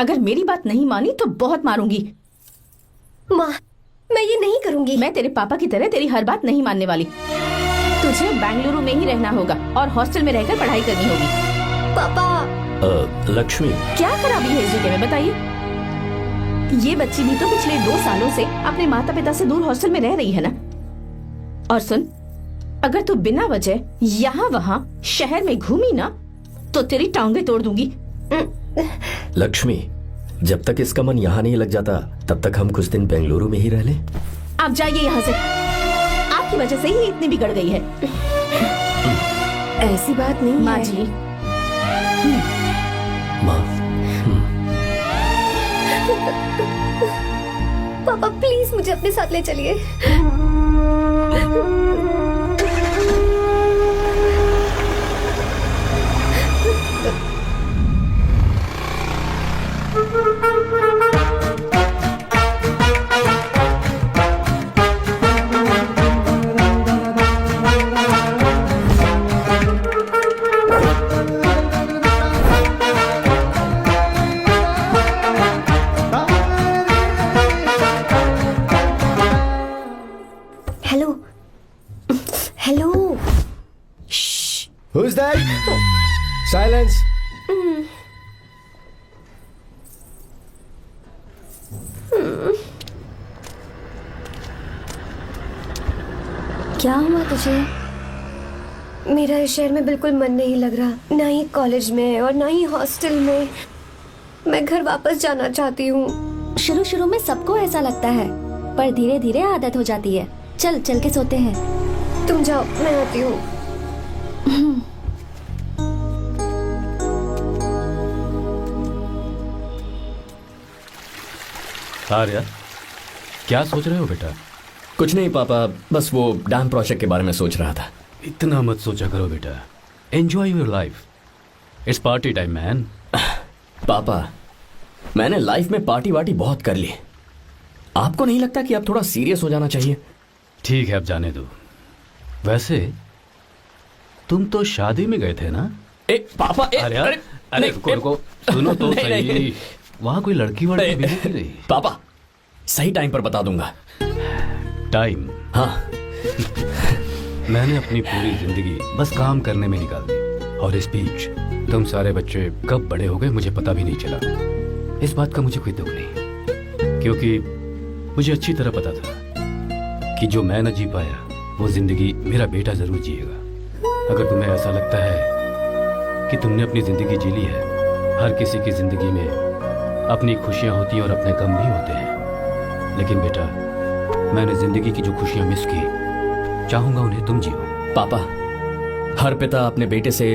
अगर मेरी बात नहीं मानी तो बहुत मारूंगी। माँ, मैं ये नहीं करूंगी। मैं तेरे पापा की तरह तेरी हर बात नहीं मानने वाली। तुझे बेंगलुरु में ही रहना होगा और हॉस्टल में रहकर पढ़ाई करनी होगी। पापा। लक्ष्मी, क्या खराबी है इस जगह में बताइए? ये बच्ची भी तो पिछले 2 सालों से अपने माता पिता से दूर हॉस्टल में रह रही है ना। और सुन, अगर तू बिना वजह यहाँ वहाँ शहर में घूमी ना तो तेरी टांगे तोड़ दूंगी। लक्ष्मी, जब तक इसका मन यहाँ नहीं लग जाता तब तक हम कुछ दिन बेंगलुरु में ही रह लें। आप जाइए यहाँ से। आपकी वजह से ही इतनी बिगड़ गई है। ऐसी बात नहीं माँ है। जी। माँ, पापा प्लीज मुझे अपने साथ ले चलिए। Hello hello. Who's that? Silence. क्या हुआ तुझे? मेरा इस शहर में बिल्कुल मन नहीं लग रहा, ना ही कॉलेज में और ना ही हॉस्टल में। मैं घर वापस जाना चाहती हूँ। शुरू शुरू में सबको ऐसा लगता है, पर धीरे धीरे आदत हो जाती है। चल चल के सोते हैं। तुम जाओ, मैं आती हूँ। आर्या, क्या सोच रहे हो बेटा? कुछ नहीं पापा, बस वो डैम प्रोजेक्ट के बारे में सोच रहा था। इतना मत सोचा करो बेटा। Enjoy your life. It's party time man. पापा, मैंने लाइफ में पार्टी वार्टी बहुत कर ली। आपको नहीं लगता कि अब थोड़ा सीरियस हो जाना चाहिए? ठीक है, अब जाने दो। वैसे तुम तो शादी में गए थे ना? पापा, आर्या, अरे रुको रुको, सुनो तो सही। वहाँ कोई लड़की वड़की मिली थी नहीं? पापा, सही टाइम पर बता दूंगा। टाइम? हाँ। मैंने अपनी पूरी जिंदगी बस काम करने में निकाल दी, और इस बीच तुम सारे बच्चे कब बड़े हो गए मुझे पता भी नहीं चला। इस बात का मुझे कोई दुख नहीं, क्योंकि मुझे अच्छी तरह पता था कि जो मैं न जी पाया वो जिंदगी मेरा बेटा जरूर जिएगा। अगर तुम्हें ऐसा लगता है कि तुमने अपनी जिंदगी जी ली है, हर किसी की जिंदगी में अपनी खुशियां होती हैं और अपने गम भी होते हैं, लेकिन बेटा मैंने जिंदगी की जो खुशियां मिस की, चाहूंगा उन्हें तुम जियो। पापा, हर पिता अपने बेटे से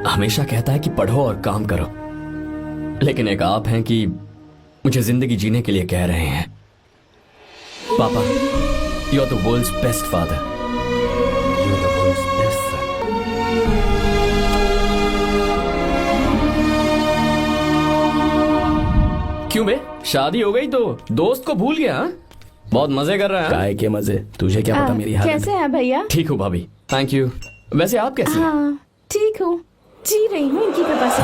हमेशा कहता है कि पढ़ो और काम करो, लेकिन एक आप हैं कि मुझे जिंदगी जीने के लिए कह रहे हैं। पापा, you are the world's best father. You are the world's best son. क्यों बे, शादी हो गई तो दोस्त को भूल गया? बहुत मजे कर रहा है। काय के मजे, तुझे क्या पता मेरी हालत। कैसे हैं भैया? ठीक हूँ भाभी, थैंक यू। वैसे आप कैसे हैं? हाँ ठीक हूँ, जी रही हूँ इनकी कृपा से।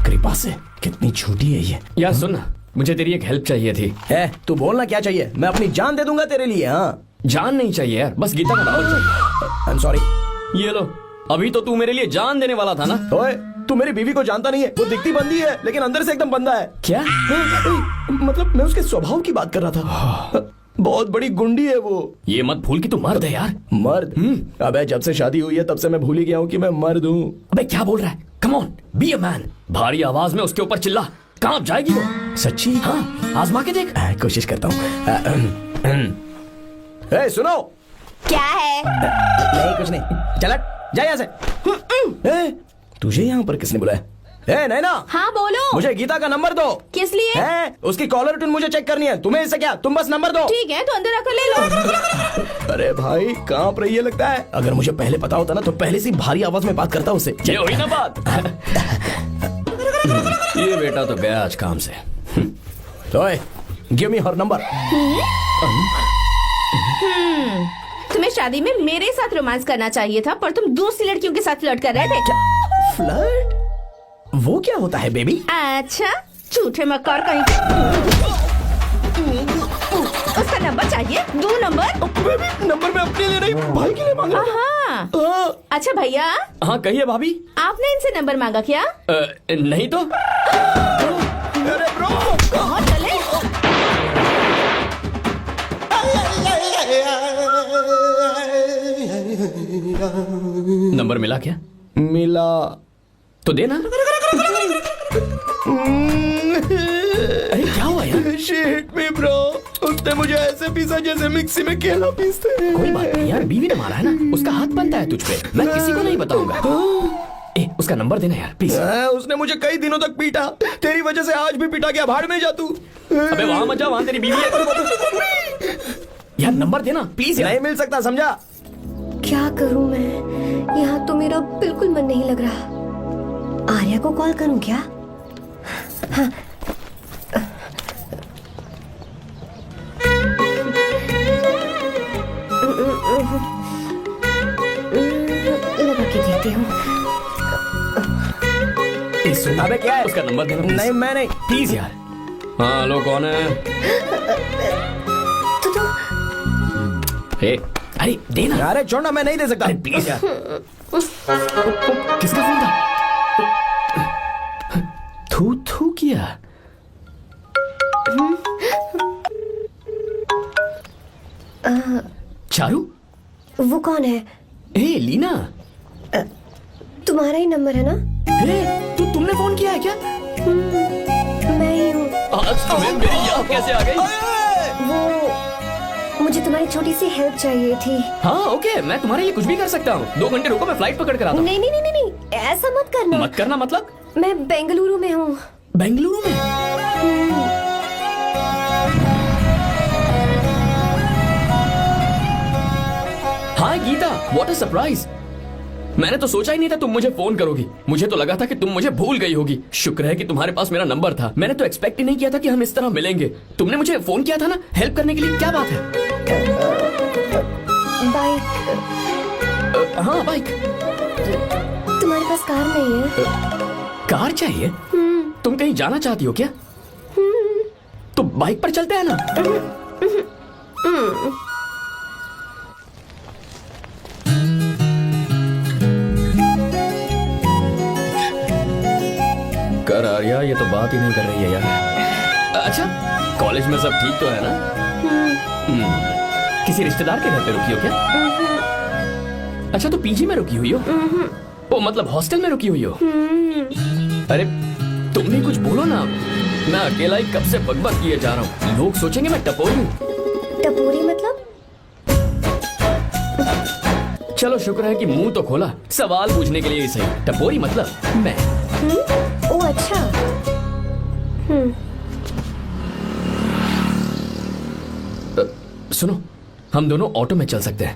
कृपा से? कितनी झूठी है ये। यार सुन ना, मुझे तेरी एक हेल्प चाहिए थी। तू बोलना क्या चाहिए, मैं अपनी जान दे दूंगा तेरे लिए। हाँ, जान नहीं चाहिए यार, बस गीता का दावत चाहिए। I am sorry. ये लो, अभी तो तू मेरे लिए जान देने वाला था ना। ओए, तू मेरी बीवी को जानता नहीं है। वो दिखती बंदी है लेकिन अंदर से एकदम बंदा है। क्या? मतलब मैं उसके स्वभाव की बात कर रहा था। बहुत बड़ी गुंडी है वो। ये मत भूल कि तू मर्द है यार। मर्द? अबे जब से शादी हुई है तब से मैं भूल ही गया हूँ कि मैं मर्द हूँ। अबे क्या बोल रहा है? Come on, be a man. भारी आवाज में उसके ऊपर चिल्ला, कहाँ जाएगी वो? सच्ची? हाँ, आजमा के देख। कोशिश करता हूँ। सुनो। क्या है? नहीं कुछ नहीं, चल जा यहाँ से। तुझे यहाँ पर किसने बुलाया? नैना, हाँ बोलो। मुझे गीता का नंबर दो। किस लिए? उसकी कॉलर ट्यून मुझे चेक करनी है। तुम्हें इससे क्या, तुम बस नंबर दो। ठीक है तो अंदर आकर ले लो। अरे भाई, कांप रही है लगता है। अगर मुझे पहले पता होता ना तो पहले से भारी आवाज में बात करता उससे। ये हुई ना बात। ये बेटा तो गया आज काम से। ओए, गिव मी हर नंबर। तुम्हें शादी में मेरे साथ रोमांस करना चाहिए था, पर तुम दूसरी लड़कियों के साथ फ्लर्ट कर रहे थे। फ्लर्ट? वो क्या होता है बेबी? अच्छा, झूठे मक्कार कहीं के। उसका नंबर चाहिए? 2 नंबर। बेबी नंबर मैं अपने लिए नहीं भाई के लिए मांग रहा हाँ। हूँ। अच्छा भैया, हाँ कहिए भाभी। आपने इनसे नंबर मांगा क्या? नहीं तो। अरे ब्रो, कहाँ चले? नंबर मिला क्या? मिला तो देना। अरे क्या हुआ यार? शिट मी ब्रो, उसने मुझे ऐसे पीसा जैसे मिक्सी में केला पीसते हैं। कोई बात नहीं यार, बीवी ने मारा है ना, उसका हाथ बनता है तुझ पे। मैं किसी को नहीं बताऊंगा। उसका नंबर देना यार प्लीज। उसने मुझे कई दिनों तक पीटा, तेरी वजह से आज भी पीटा गया। भाड़ में जा तू। अबे वहां मत जा, वहां तेरी बीवी है। यार नंबर देना प्लीज यार। नहीं मिल सकता, समझा? क्या करूं मैं? यहाँ तो मेरा बिल्कुल मन नहीं लग रहा। आर्या को कॉल करूं क्या? हाँ। लगा के देती हूँ। अबे क्या है? उसका नंबर देना नहीं मैं नहीं। प्लीज यार। हाँ हेलो, कौन है? तो हे, अरे देना। अरे छोड़ना, मैं नहीं दे सकता। अरे प्लीज यार। किसका फोन था? थू थू किया। चारू? वो कौन है? ए लीना। तुम्हारा ही नंबर है ना? तुमने फोन किया है क्या? मैं ही हूँ। आज तुम्हें मेरी याद कैसे आ गई? वो मुझे तुम्हारी छोटी सी हेल्प चाहिए थी। हाँ ओके, मैं तुम्हारे लिए कुछ भी कर सकता हूँ। 2 घंटे रुको, मैं फ्लाइट पकड़ कर आता हूँ। नहीं नहीं नहीं नहीं नहीं, ऐसा मत करना। मत करना मतलब? मैं बेंगलुरु में हूँ। बेंगलुरु में? हाय गीता, व्हाट अ सरप्राइज। मैंने तो सोचा ही नहीं था तुम मुझे फोन करोगी। मुझे तो लगा था कि तुम मुझे भूल गई होगी। शुक्र है कि तुम्हारे पास मेरा नंबर था। मैंने तो एक्सपेक्ट ही नहीं किया था कि हम इस तरह मिलेंगे। तुमने मुझे फोन किया था ना हेल्प करने के लिए, क्या बात है? बाइक। हाँ बाइक। तुम्हारे पास कार नहीं है? कार चाहिए? तुम कहीं जाना चाहती हो क्या? तो बाइक पर चलते हैं ना। कर आर्या, ये तो बात ही नहीं कर रही है यार। अच्छा, कॉलेज में सब ठीक तो है ना? किसी रिश्तेदार के घर पे रुकी हो क्या? अच्छा, तो पीजी में रुकी हुई हो? ओ मतलब हॉस्टल में रुकी हुई हो? अरे तुम भी कुछ बोलो ना। मैं अकेला ही कब से बकबक किए जा रहा हूँ। लोग सोचेंगे मैं टपोरी हूँ। टपोरी मतलब? चलो शुक्र है कि मुंह तो खोला, सवाल पूछने के लिए ही सही। टपोरी मतलब मैं। ओ अच्छा। सुनो, हम दोनों ऑटो में चल सकते हैं।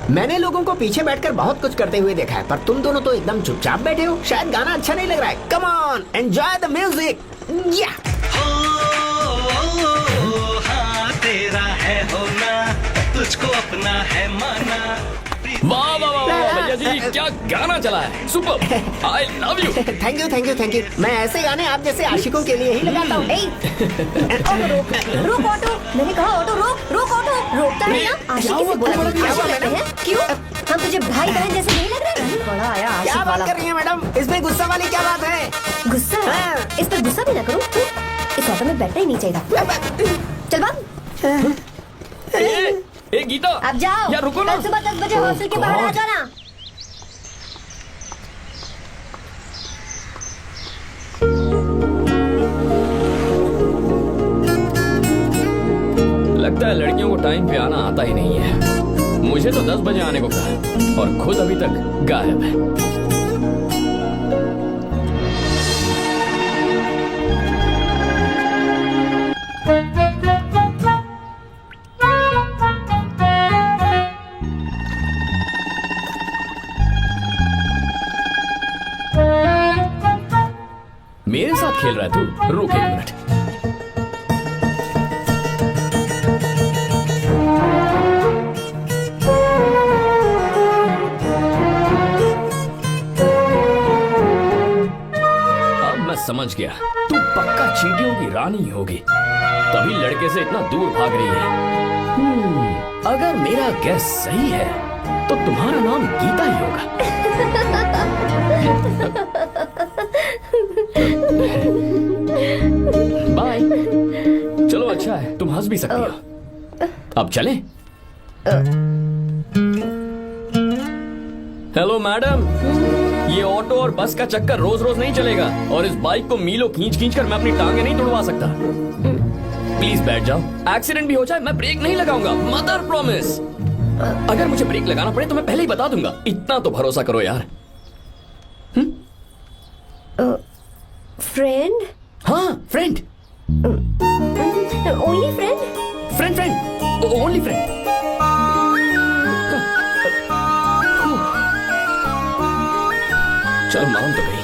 मैंने लोगों को पीछे बैठकर बहुत कुछ करते हुए देखा है, पर तुम दोनों तो एकदम चुपचाप बैठे हो। शायद गाना अच्छा नहीं लग रहा है। Come on, enjoy the music. या हाँ तेरा है होना, तुझको अपना है माना। वाह वाह वाह वाह भैया जी, क्या गाना चला है। Super, I love you. Thank you thank you thank you. मैं ऐसे गाने आप जैसे आशिकों के लिए ही लगाता हूँ। ऑटो रोक ऑटो। मैंने कहा ऑटो रोक। रोक ऑटो। रोकता है ना? आशिकी से बोला था। क्या हुआ आशिक मैडम? है? क्यों? हम तुझे भाई बहन जैसे नहीं लग रहे? बड़ा आया क्या आशिक बात वाला। कर रही है मैडम? इसमें गुस्सा वाली क्या बात है? गुस्सा? हाँ। इस पर गुस्सा भी ना करो। इस ऑटो में बैठना ही नहीं चाहिए। चल भाग। ए गीता, अब जाओ। यार रुको ना। कल सुबह 10 बजे हॉस्टल के बाहर आ जाना। लगता है लड़कियों को टाइम पे आना आता ही नहीं है। मुझे तो 10 बजे आने को कहा और खुद अभी तक गायब है। मेरे साथ खेल रहा है तू? रुक एक मिनट। अब मैं समझ गया, तू पक्का चींटियों की रानी होगी, तभी लड़के से इतना दूर भाग रही है। अगर मेरा गैस सही है तो तुम्हारा नाम गीता ही होगा। बाय। चलो अच्छा है, तुम हंस भी सकती हो। अब चलें? हेलो मैडम, ये ऑटो और बस का चक्कर रोज रोज नहीं चलेगा, और इस बाइक को मीलों खींच खींच कर मैं अपनी टांगे नहीं तुड़वा सकता। प्लीज बैठ जाओ, एक्सीडेंट भी हो जाए मैं ब्रेक नहीं लगाऊंगा, मदर प्रॉमिस। अगर मुझे ब्रेक लगाना पड़े तो मैं पहले ही बता दूंगा, इतना तो भरोसा करो यार। फ्रेंड? हाँ friend. Only friend? Friend friend, only friend. चलो मान तो गई।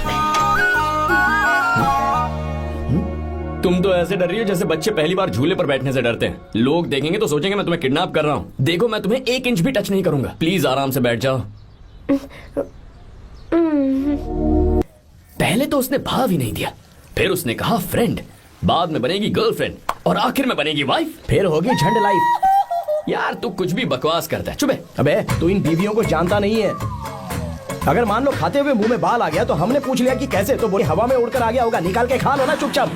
तुम तो ऐसे डर रही हो जैसे बच्चे पहली बार झूले पर बैठने से डरते हैं। लोग देखेंगे तो सोचेंगे मैं तुम्हें किडनैप कर रहा हूँ। देखो मैं तुम्हें 1 इंच भी टच नहीं करूंगा, प्लीज आराम से बैठ जाओ। पहले तो उसने भाव ही नहीं दिया, फिर उसने कहा फ्रेंड, बाद में बनेगी गर्लफ्रेंड, और आखिर में बनेगी वाइफ, फिर होगी झंड लाइफ। यार तू कुछ भी बकवास करता है, चुप है। अबे तू इन बीवियों को जानता नहीं है। अगर मान लो खाते हुए मुंह में बाल आ गया तो हमने पूछ लिया कि कैसे, तो बोले हवा में उड़कर आ गया होगा, निकाल के खा लो ना चुपचाप।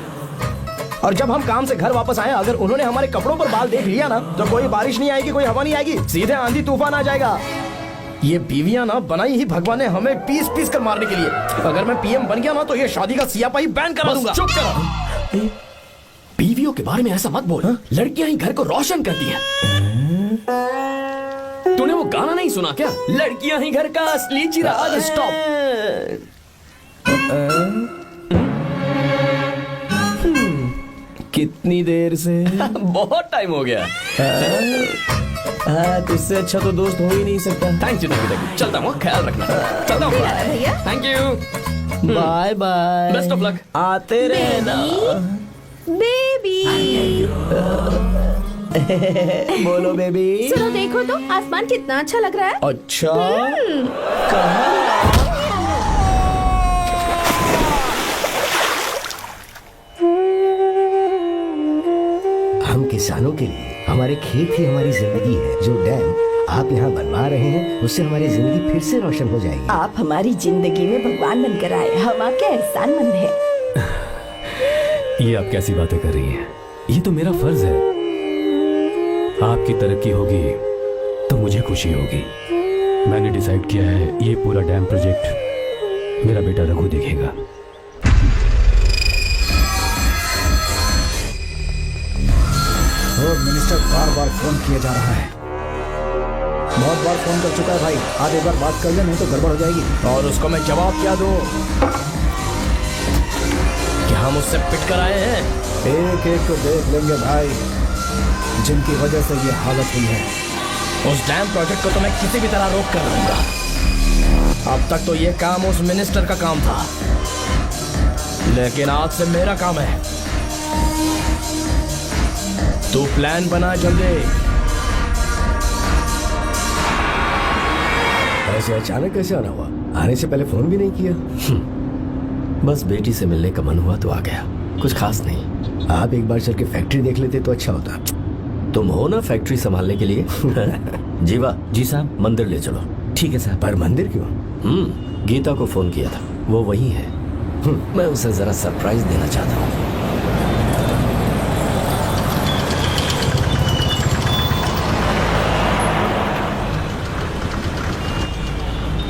और जब हम काम से घर वापस आए, अगर उन्होंने हमारे कपड़ों पर बाल देख लिया ना, तो कोई बारिश नहीं आएगी, कोई हवा नहीं आएगी, सीधे आंधी तूफान आ जाएगा। ये बीवियां ना बनाई ही भगवान ने हमें पीस पीस कर मारने के लिए। अगर मैं पीएम बन गया ना तो ये शादी का सियापाही बैन करा दूंगा। चुप करो। बीवियों के बारे में ऐसा मत बोल, लड़कियां ही घर को रोशन करती हैं। तूने वो गाना नहीं सुना क्या, लड़कियां ही घर का असली चिराग। स्टॉप। कितनी देर से? बहुत टाइम हो गया। तुझसे अच्छा तो दोस्त हो ही नहीं सकता। थैंक यू, चलता हूँ, ख्याल रखना। चलता हूँ भैया। Thank you, bye bye, best of luck. आते रहना बेबी। बोलो बेबी। सुनो देखो तो आसमान कितना अच्छा लग रहा है। अच्छा कहाँ? हम किसानों के लिए हमारे खेत ही हमारी जिंदगी है। जो डैम आप यहाँ बनवा रहे हैं उससे हमारी जिंदगी फिर से रोशन हो जाएगी। आप हमारी जिंदगी में भगवान बनकर आए, हम आपके एहसानमंद हैं। ये आप कैसी बातें कर रही हैं? ये तो मेरा फर्ज है। आपकी तरक्की होगी तो मुझे खुशी होगी। मैंने डिसाइड किया है ये पूरा डैम प्रोजेक्ट मेरा बेटा रघु देखेगा। मिनिस्टर बार बार फोन किया जा रहा है, बहुत बार फोन कर चुका है भाई। आप एक बार बात कर ले, नहीं तो गड़बड़ हो जाएगी। और उसको मैं जवाब क्या दूं? क्या हम उससे पिट कर आए हैं? एक एक को देख लेंगे भाई, जिनकी वजह से ये हालत हुई है। उस डैम प्रोजेक्ट को तो मैं किसी भी तरह रोक कर रहूंगा। अब तक तो ये काम उस मिनिस्टर का काम था, लेकिन आज से मेरा काम है। तू प्लान बना जल्दी। ऐसे अचानक कैसे आना हुआ? आने से पहले फोन भी नहीं किया? बस बेटी से मिलने का मन हुआ तो आ गया, कुछ खास नहीं। आप एक बार चल के फैक्ट्री देख लेते तो अच्छा होता। तुम हो ना फैक्ट्री संभालने के लिए। जीवा जी साहब, मंदिर ले चलो। ठीक है साहब। पर मंदिर क्यों? गीता को फोन किया था, वो वही है। मैं उसे जरा सरप्राइज देना चाहता हूँ।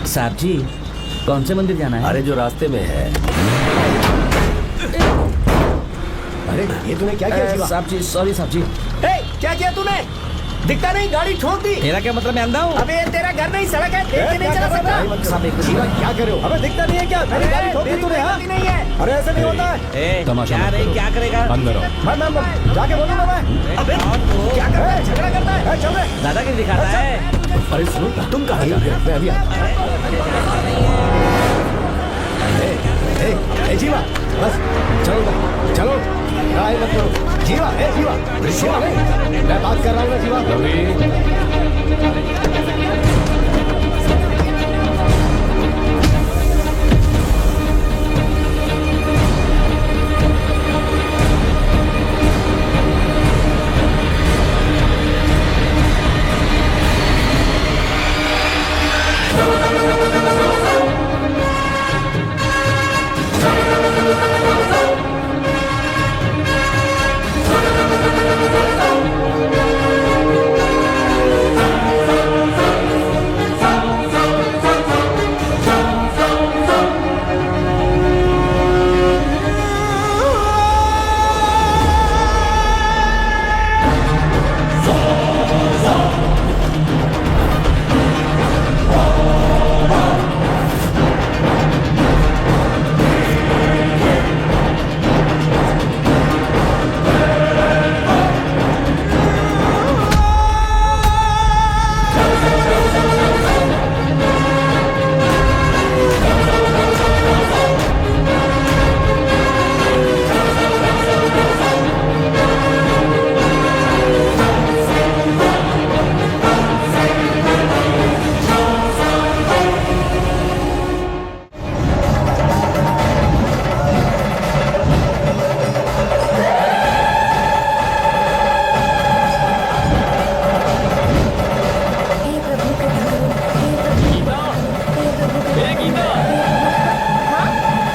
साहब जी, कौन से मंदिर जाना है? अरे जो रास्ते में है। अरे ये तूने क्या किया? साहब जी सॉरी साहब जी। क्या किया तूने? दिखता नहीं, गाड़ी ठोक दी। तेरा क्या मतलब, मैं अंधा हूँ? अबे तेरा घर नहीं, सड़क है, देख के नहीं चला सकता। साहब एक जीवा क्या कर रहे हो? अबे दिखता नहीं है क्या? मेरी गाड़ी ठोक दी तूने? हाँ? नहीं है। अरे ऐसे नहीं होता है। तमाशा क्या मत रे, करो। क्या करेगा? अंदर आओ। मैं जाके बोलूंगा मैं। अबे क्या कर रहा है? झगड़ा करता है। चल रहे। दादागिरी दिखा रहा है। अरे सुनो, तुम कहाँ जा रहे हो? मैं अभी जीवा बस सुना नहीं? मैं बात कर रहा हूँ ना जीवा। रवि,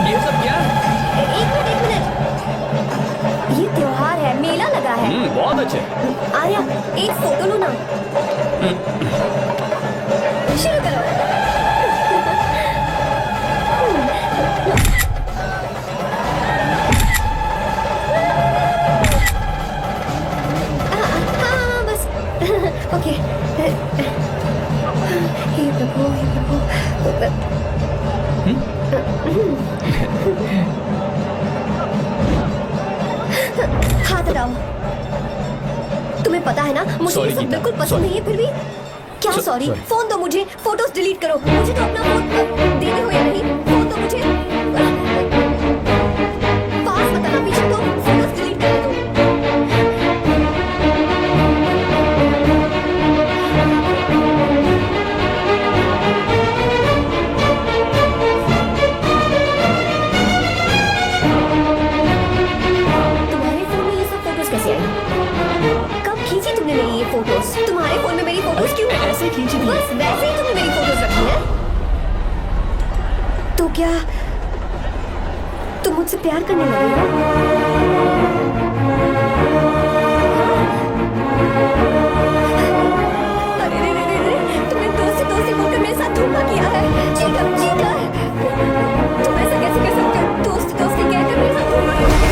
ये सब क्या? एक मिनट। ये त्योहार है, मेला लगा है। बहुत अच्छे। आर्या, एक फोटो लो ना। शुरू करो। हाँ, बस। ओके। हे प्रभु, हे प्रभु। हाथ हटाओ। तुम्हें पता है ना, मुझे Sorry, ये सब गीता, बिल्कुल पसंद sorry. नहीं है। फिर भी क्या सॉरी? sorry. फोन दो मुझे, फोटोज डिलीट करो। मुझे तो अपना फोन देते हो या नहीं? फोन दो मुझे। पास मत आना, पीछे तो फोटोज डिलीट कर दो। तुम्हारे फोन में ये सब फोटोज कैसे आई? कब खींची तुमने मेरी ये फोटोज? तुम्हारे फोन में मेरी फोटोज क्यों? ऐसे खींची थी। बस वैसे ही तुमने मेरी फोटोज रखी है। तो क्या तुम मुझसे प्यार करने लगे हो? अरे रे रे रे रे, तुमने दोस्ती दोस्ती बोलकर मेरे साथ धोखा किया है। Cheater, cheater. तुम ऐसा कैसे कर सकते हो? दोस्ती दोस्ती कहकर मेरे साथ धोखा किया।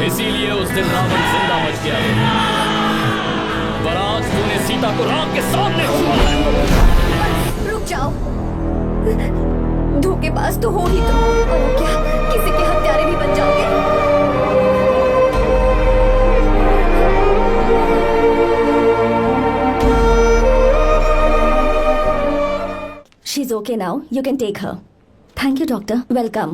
इसीलिए उस दिन रावण जिंदा बच गया, पर आज तूने सीता को राम के सामने छुआ है। रुक जाओ, धोखेबाज तो हो ही तुम, और क्या किसी के हत्यारे भी बन जाओगे। She's okay now. You can take her. Thank you, doctor. Welcome.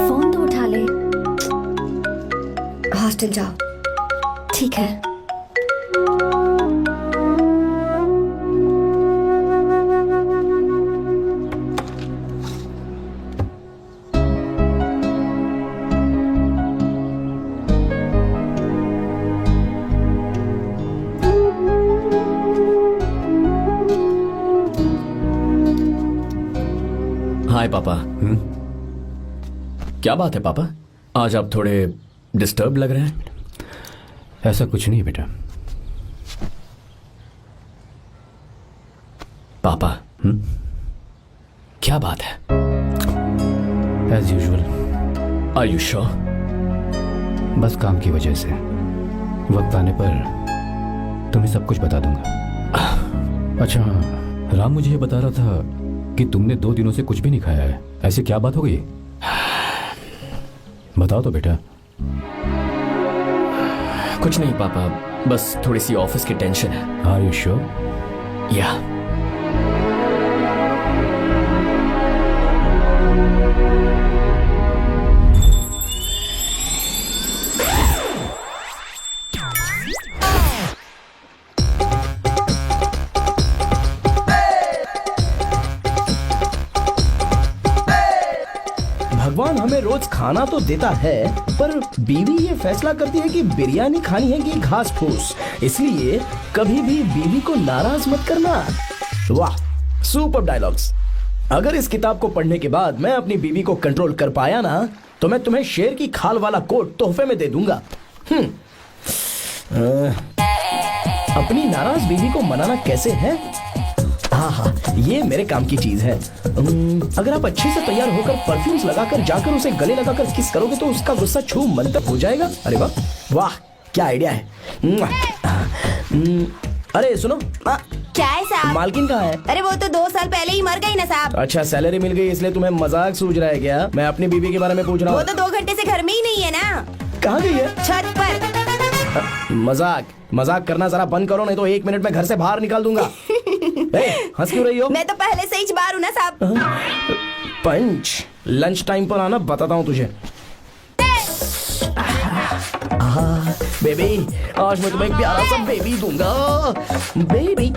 Phone तो उठा ले। हॉस्टल जाओ। ठीक है। हाय पापा। क्या बात है पापा, आज आप थोड़े डिस्टर्ब लग रहे हैं। ऐसा कुछ नहीं बेटा। पापा क्या बात है? As usual. Are you sure? बस काम की वजह से वक्त आने पर तुम्हें सब कुछ बता दूंगा। अच्छा हाँ, राम मुझे ये बता रहा था कि तुमने 2 दिनों से कुछ भी नहीं खाया है। ऐसे क्या बात हो गई? बताओ तो बेटा। कुछ नहीं पापा, बस थोड़ी सी ऑफिस की टेंशन है। Are you sure? या भगवान हमें हमें रोज खाना तो देता है, पर बीवी ये फैसला करती है कि बिरयानी खानी है कि घास फूस। इसलिए कभी भी बीवी को नाराज मत करना। वाह, सुपर डायलॉग्स। अगर इस किताब को पढ़ने के बाद मैं अपनी बीवी को कंट्रोल कर पाया ना, तो मैं तुम्हें शेर की खाल वाला कोट तोहफे में दे दूंगा। अपनी नाराज बीवी को मनाना कैसे है? हाँ, ये मेरे काम की चीज है। अगर आप अच्छे से तैयार होकर परफ्यूम्स लगाकर जाकर उसे गले लगाकर किस करोगे तो उसका गुस्सा छू मंतर हो जाएगा। अरे वाह वाह, क्या आइडिया है। अरे सुनो, क्या है साहब? मालकिन कहाँ है? अरे वो तो 2 साल पहले ही मर गई ना साहब। अच्छा, सैलरी मिल गई इसलिए तुम्हें मजाक सूझ रहा है क्या? मैं अपनी बीवी के बारे में पूछ रहा हूँ। वो तो 2 घंटे से घर में ही नहीं है ना। कहाँ गई है? छत पर। मजाक करना जरा बंद करो, नहीं तो 1 मिनट में घर से बाहर निकाल दूंगा। हंस क्यों रही हो? मैं तो पहले से ही बाहर हूँ ना साहब। पंच, लंच टाइम पर आना, बताता हूँ तुझे। बेबी, आज मैं तुम्हें एक प्यारा सा बेबी दूंगा। बेबी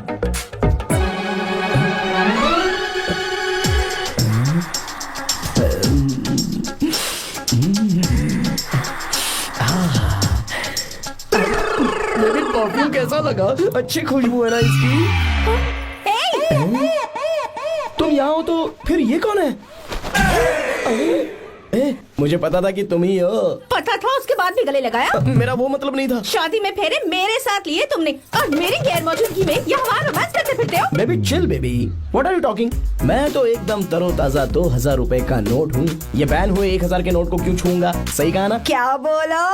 बेबी, परफ्यूम कैसा लगा? अच्छी खुशबू है ना इसकी। तुम यहाँ हो तो फिर ये कौन है? मुझे पता था कि तुम ही हो। पता था, उसके बाद भी गले लगाया? मेरा वो मतलब नहीं था। शादी में फेरे मेरे साथ लिए तुमने और मेरी गैर मौजूदगी में यहाँ रोमांस करते फिरते हो। Baby chill baby, what are you talking? मैं तो एकदम तरोताजा 2000 रुपए का नोट हूँ। ये बैन हुए 1000 के नोट को क्यों छूंगा? सही कहा ना? क्या बोलो?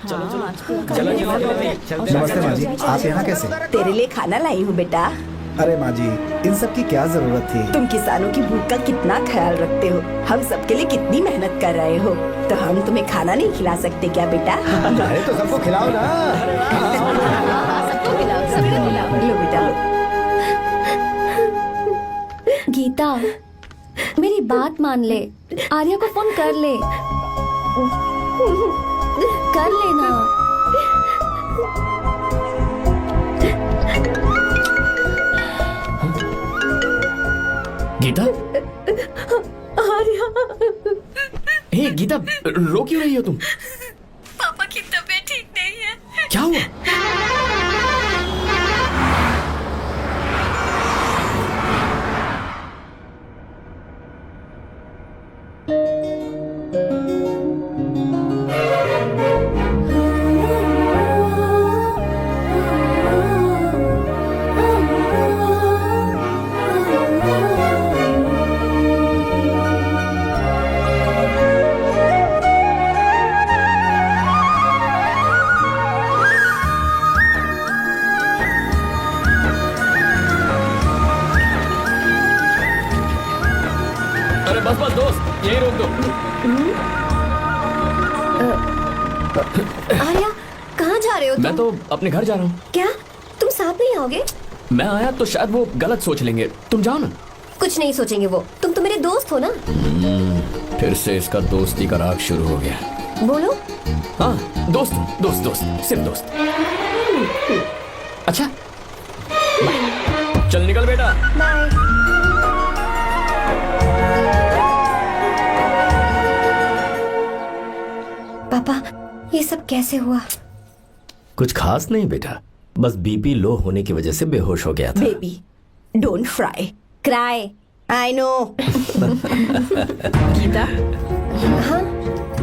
नमस्ते माँ जी, आप यहाँ कैसे? तेरे लिए खाना लाई हूँ बेटा। अरे माँ जी, इन सब की क्या जरूरत थी? तुम किसानों की भूख का कितना ख्याल रखते हो, हम सबके लिए कितनी मेहनत कर रहे हो, तो हम तुम्हें खाना नहीं खिला सकते क्या बेटा? अरे तो सबको खिलाओ ना। सबको खिलाओ, सबको खिलाओ। लो बेटा लो। गीता, मेरी बात मान ले, आर्या को फोन कर ले। कर लेना। गीता, आर्या, हे गीता, रो क्यों रही हो तुम? पापा की तबीयत ठीक नहीं है। क्या हुआ? अरे बस बस दोस्त, यही रोक दो। आर्या, कहाँ जा रहे हो तुम? मैं तो अपने घर जा रहा हूँ। क्या तुम साथ नहीं आओगे? मैं आया तो शायद वो गलत सोच लेंगे, तुम जाओ ना। कुछ नहीं सोचेंगे वो, तुम तो मेरे दोस्त हो ना। फिर से इसका दोस्ती का राग शुरू हो गया। बोलो। हाँ, दोस्त दोस्त दोस्त, सिर्फ दोस्त। अच्छा, चल निकल बेटा। बाय। पापा, ये सब कैसे हुआ? कुछ खास नहीं बेटा, बस बीपी लो होने की वजह से बेहोश हो गया था। Baby, don't fry, cry, I know. Geeta, हाँ,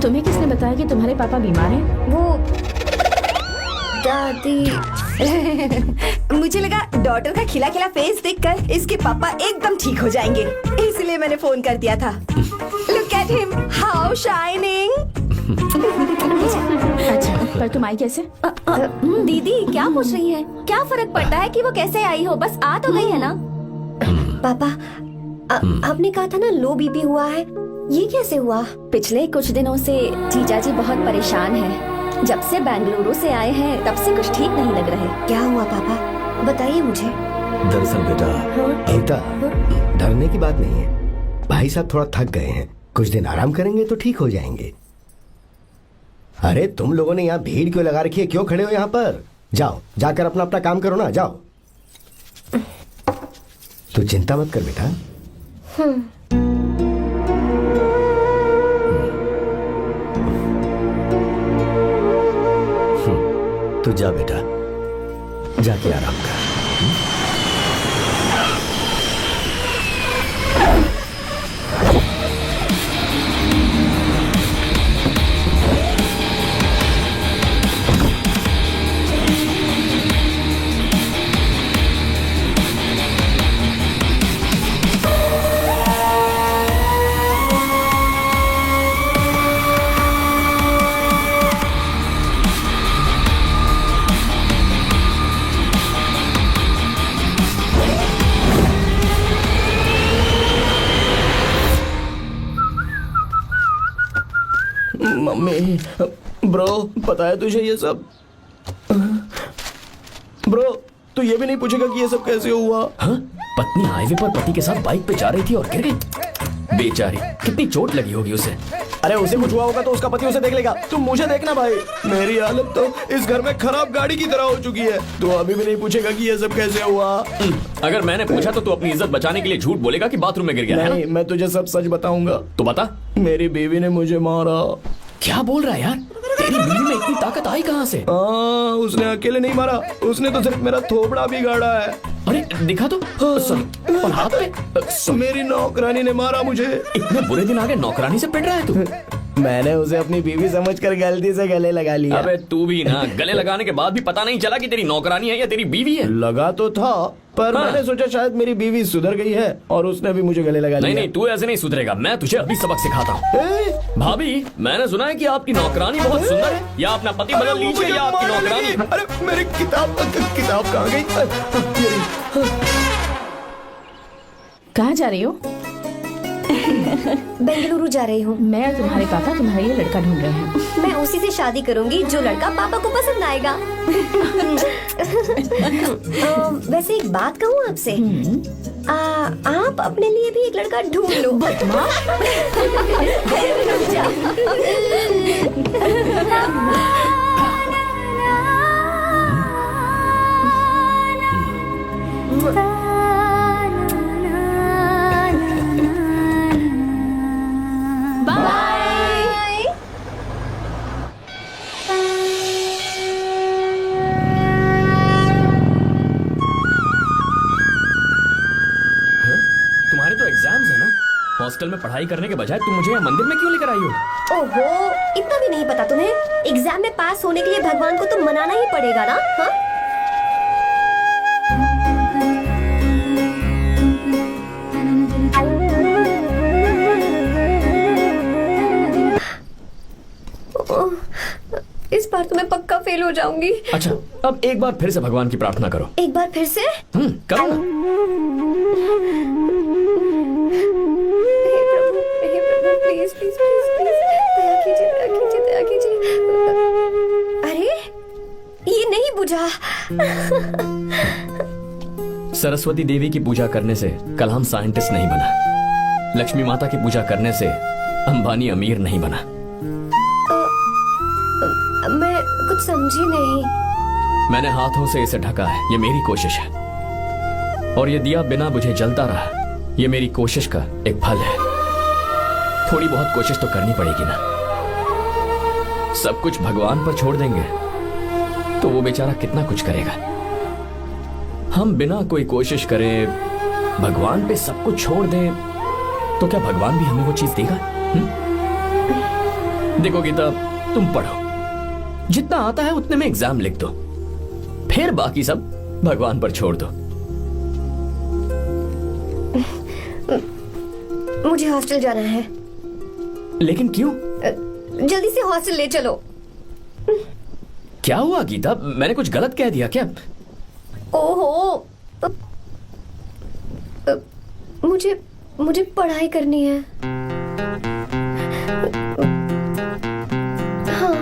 तुम्हें किसने बताया कि तुम्हारे पापा बीमार हैं? वो दादी। मुझे लगा डॉटर का खिला खिला फेस देखकर इसके पापा एकदम ठीक हो जाएंगे, इसलिए मैंने फोन कर दिया था। Look at him, how shining. अच्छा, पर तुम आई कैसे? दीदी क्या पूछ रही है? क्या फर्क पड़ता है कि वो कैसे आई हो, बस आ तो गई है ना। पापा, आपने कहा था ना लो बीपी हुआ है, ये कैसे हुआ? पिछले कुछ दिनों से जीजा जी बहुत परेशान हैं। जब से बेंगलुरु से आए हैं तब से कुछ ठीक नहीं लग रहे। क्या हुआ पापा, बताइए मुझे। दरअसल बेटा, गीता, डरने की बात नहीं है। भाई साहब थोड़ा थक गए हैं, कुछ दिन आराम करेंगे तो ठीक हो जाएंगे। अरे तुम लोगों ने यहाँ भीड़ क्यों लगा रखी है? क्यों खड़े हो यहाँ पर? जाओ, जाकर अपना अपना काम करो ना, जाओ। तू चिंता मत कर बेटा। तो जा बेटा, जाके आराम कर। मम्मी, ब्रो पता है तुझे ये सब? ब्रो तू ये भी नहीं पूछेगा कि ये सब कैसे हुआ? हाँ? पत्नी हाईवे पर पति के साथ बाइक पे जा रही थी और गिर गई। बेचारी, कितनी चोट लगी होगी उसे। अरे उसे कुछ हुआ होगा तो उसका पति उसे देख लेगा, तुम मुझे देखना भाई। मेरी हालत तो इस घर में खराब गाड़ी की तरह हो चुकी है। तू अभी भी नहीं पूछेगा कि ये सब कैसे हुआ? अगर मैंने पूछा तो तू अपनी इज्जत बचाने के लिए झूठ बोलेगा कि बाथरूम में गिर गया है नहीं, ना? मैं तुझे सब सच बताऊंगा। तो बता। मेरी बीवी ने मुझे मारा। क्या बोल रहा है यार? तेरी बीवी में इतनी ताकत आई कहाँ से? उसने अकेले नहीं मारा, उसने तो सिर्फ मेरा थोबड़ा बिगाड़ा है। अरे दिखा तो। और हाथ पे? मेरी नौकरानी ने मारा मुझे। इतने बुरे दिन आ गए, नौकरानी से पिट रहा है तू? मैंने उसे अपनी बीवी समझकर गलती से गले लगा लिया। अबे तू भी ना, गले लगाने के बाद भी पता नहीं चला कि तेरी नौकरानी है या तेरी बीवी है? लगा तो था, पर हाँ। मैंने सोचा शायद मेरी बीवी सुधर गई है और उसने भी मुझे गले लगा लिया। नहीं नहीं, तू ऐसे नहीं सुधरेगा, मैं तुझे अभी सबक सिखाता हूँ। भाभी, मैंने सुना है कि आपकी नौकरानी बहुत सुंदर है, या अपना पति बदल लीजिए या आपकी नौकरानी। अरे मेरी किताब कहाँ गई? कहाँ जा रही हो? बेंगलुरु जा रही हूँ। मैं और तुम्हारे पापा तुम्हारे लिए लड़का ढूंढ रहे हैं। मैं उसी से शादी करूंगी जो लड़का पापा को पसंद आएगा। वैसे एक बात कहूँ आपसे, आप अपने लिए भी एक लड़का ढूंढ लो। बदमाश। तुम्हारे तो एग्जाम्स है ना? हॉस्टल में पढ़ाई करने के बजाय तुम मुझे यहाँ मंदिर में क्यों लेकर आई हो? ओहो, इतना भी नहीं पता तुम्हें? एग्जाम में पास होने के लिए भगवान को तो मनाना ही पड़ेगा ना? हाँ? इस बार तो मैं पक्का फेल हो जाऊंगी। अच्छा, अब एक बार फिर से भगवान की प्रार्थना करो। एक बार फिर से? करो ना। हे प्रभु, प्लीज प्लीज प्लीज प्लीज, दया कीजिए, दया कीजिए, दया कीजिए। अरे ये नहीं बुझा। सरस्वती देवी की पूजा करने से कलाम साइंटिस्ट नहीं बना। लक्ष्मी माता की पूजा करने से अंबानी अमीर नहीं बना। मैं कुछ समझी नहीं। मैंने हाथों से इसे ढका है, ये मेरी कोशिश है। और ये दिया बिना बुझे जलता रहा, ये मेरी कोशिश का एक फल है। थोड़ी बहुत कोशिश तो करनी पड़ेगी ना। सब कुछ भगवान पर छोड़ देंगे तो वो बेचारा कितना कुछ करेगा। हम बिना कोई कोशिश करे भगवान पे सब कुछ छोड़ दें तो क्या भगवान भी हमें वो चीज देगा? देखो गीता, तुम पढ़ो, जितना आता है उतने में एग्जाम लिख दो, फिर बाकी सब भगवान पर छोड़ दो। मुझे हॉस्टल जाना है। लेकिन क्यों? जल्दी से हॉस्टल ले चलो। क्या हुआ गीता, मैंने कुछ गलत कह दिया क्या? ओहो, मुझे पढ़ाई करनी है। हाँ।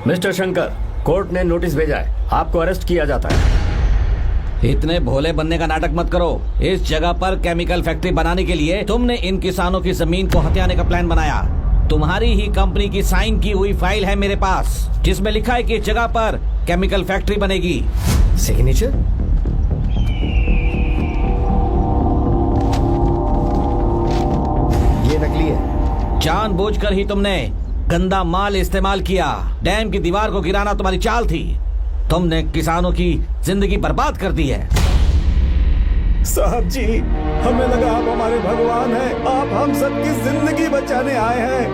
मिस्टर शंकर, कोर्ट ने नोटिस भेजा है, आपको अरेस्ट किया जाता है। इतने भोले बनने का नाटक मत करो। इस जगह पर केमिकल फैक्ट्री बनाने के लिए तुमने इन किसानों की जमीन को हथियाने का प्लान बनाया। तुम्हारी ही कंपनी की साइन की हुई फाइल है मेरे पास, जिसमें लिखा है कि इस जगह पर केमिकल फैक्ट्री बनेगी। सिग्नेचर? ये नकली है। जानबूझकर ही तुमने गंदा माल इस्तेमाल किया। डैम की दीवार को गिराना तुम्हारी चाल थी। तुमने किसानों की जिंदगी बर्बाद कर दी है। साहब जी, हमें लगा आप हमारे भगवान हैं, आप हम सबकी जिंदगी बचाने आए हैं,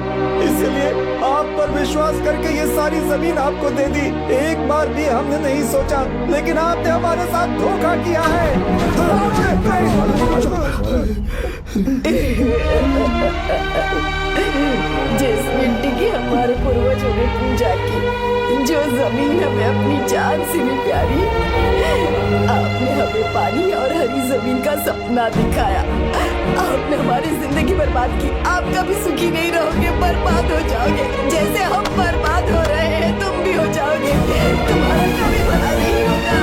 इसलिए आप पर विश्वास करके ये सारी जमीन आपको दे दी। एक बार भी हमने नहीं सोचा, लेकिन आपने हमारे साथ धोखा किया है। जिस मिट्टी की हमारे पूर्वजों ने पूजा की, जो जमीन हमें अपनी जान से भी प्यारी, आपने हमें पानी और हरी जमीन का सपना दिखाया। आपने हमारी जिंदगी बर्बाद की। आप कभी सुखी नहीं रहोगे, बर्बाद हो जाओगे। जैसे हम बर्बाद हो रहे हैं, तुम भी हो जाओगे। तुम्हारा कभी भला नहीं होगा।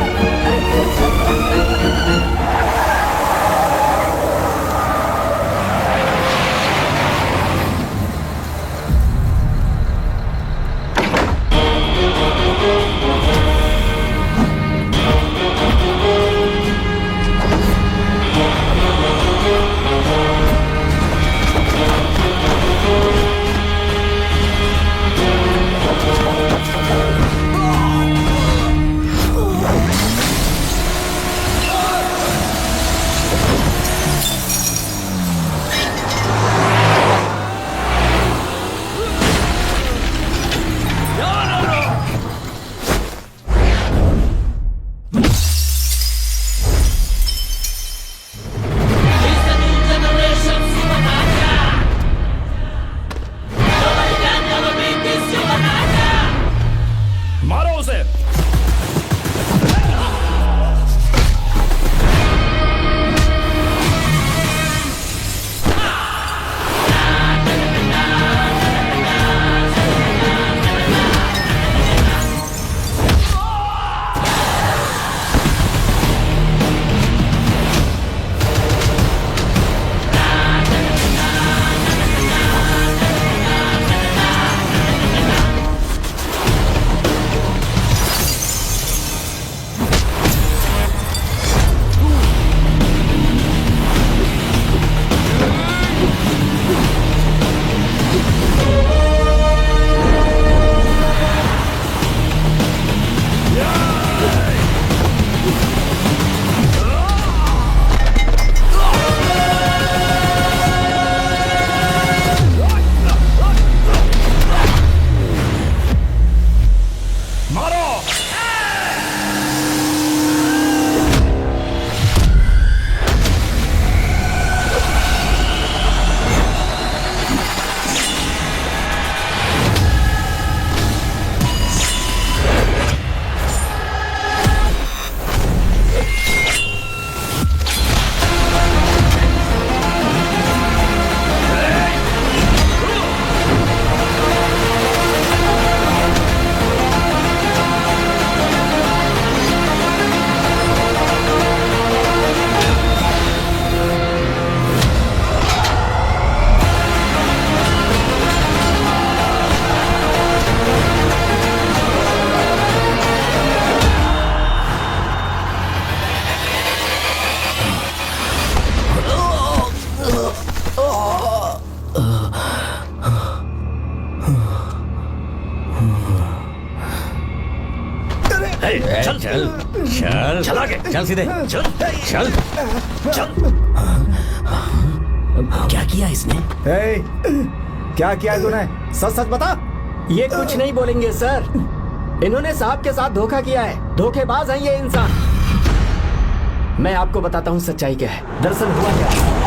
चल चल चल चल आगे चल सीधे चल चल चल। क्या किया इसने? क्या किया है तूने? सच सच बता। ये कुछ नहीं बोलेंगे सर। इन्होंने साहब के साथ धोखा किया है। धोखेबाज हैं ये इंसान। मैं आपको बताता हूँ सच्चाई क्या है। दरअसल हुआ क्या है?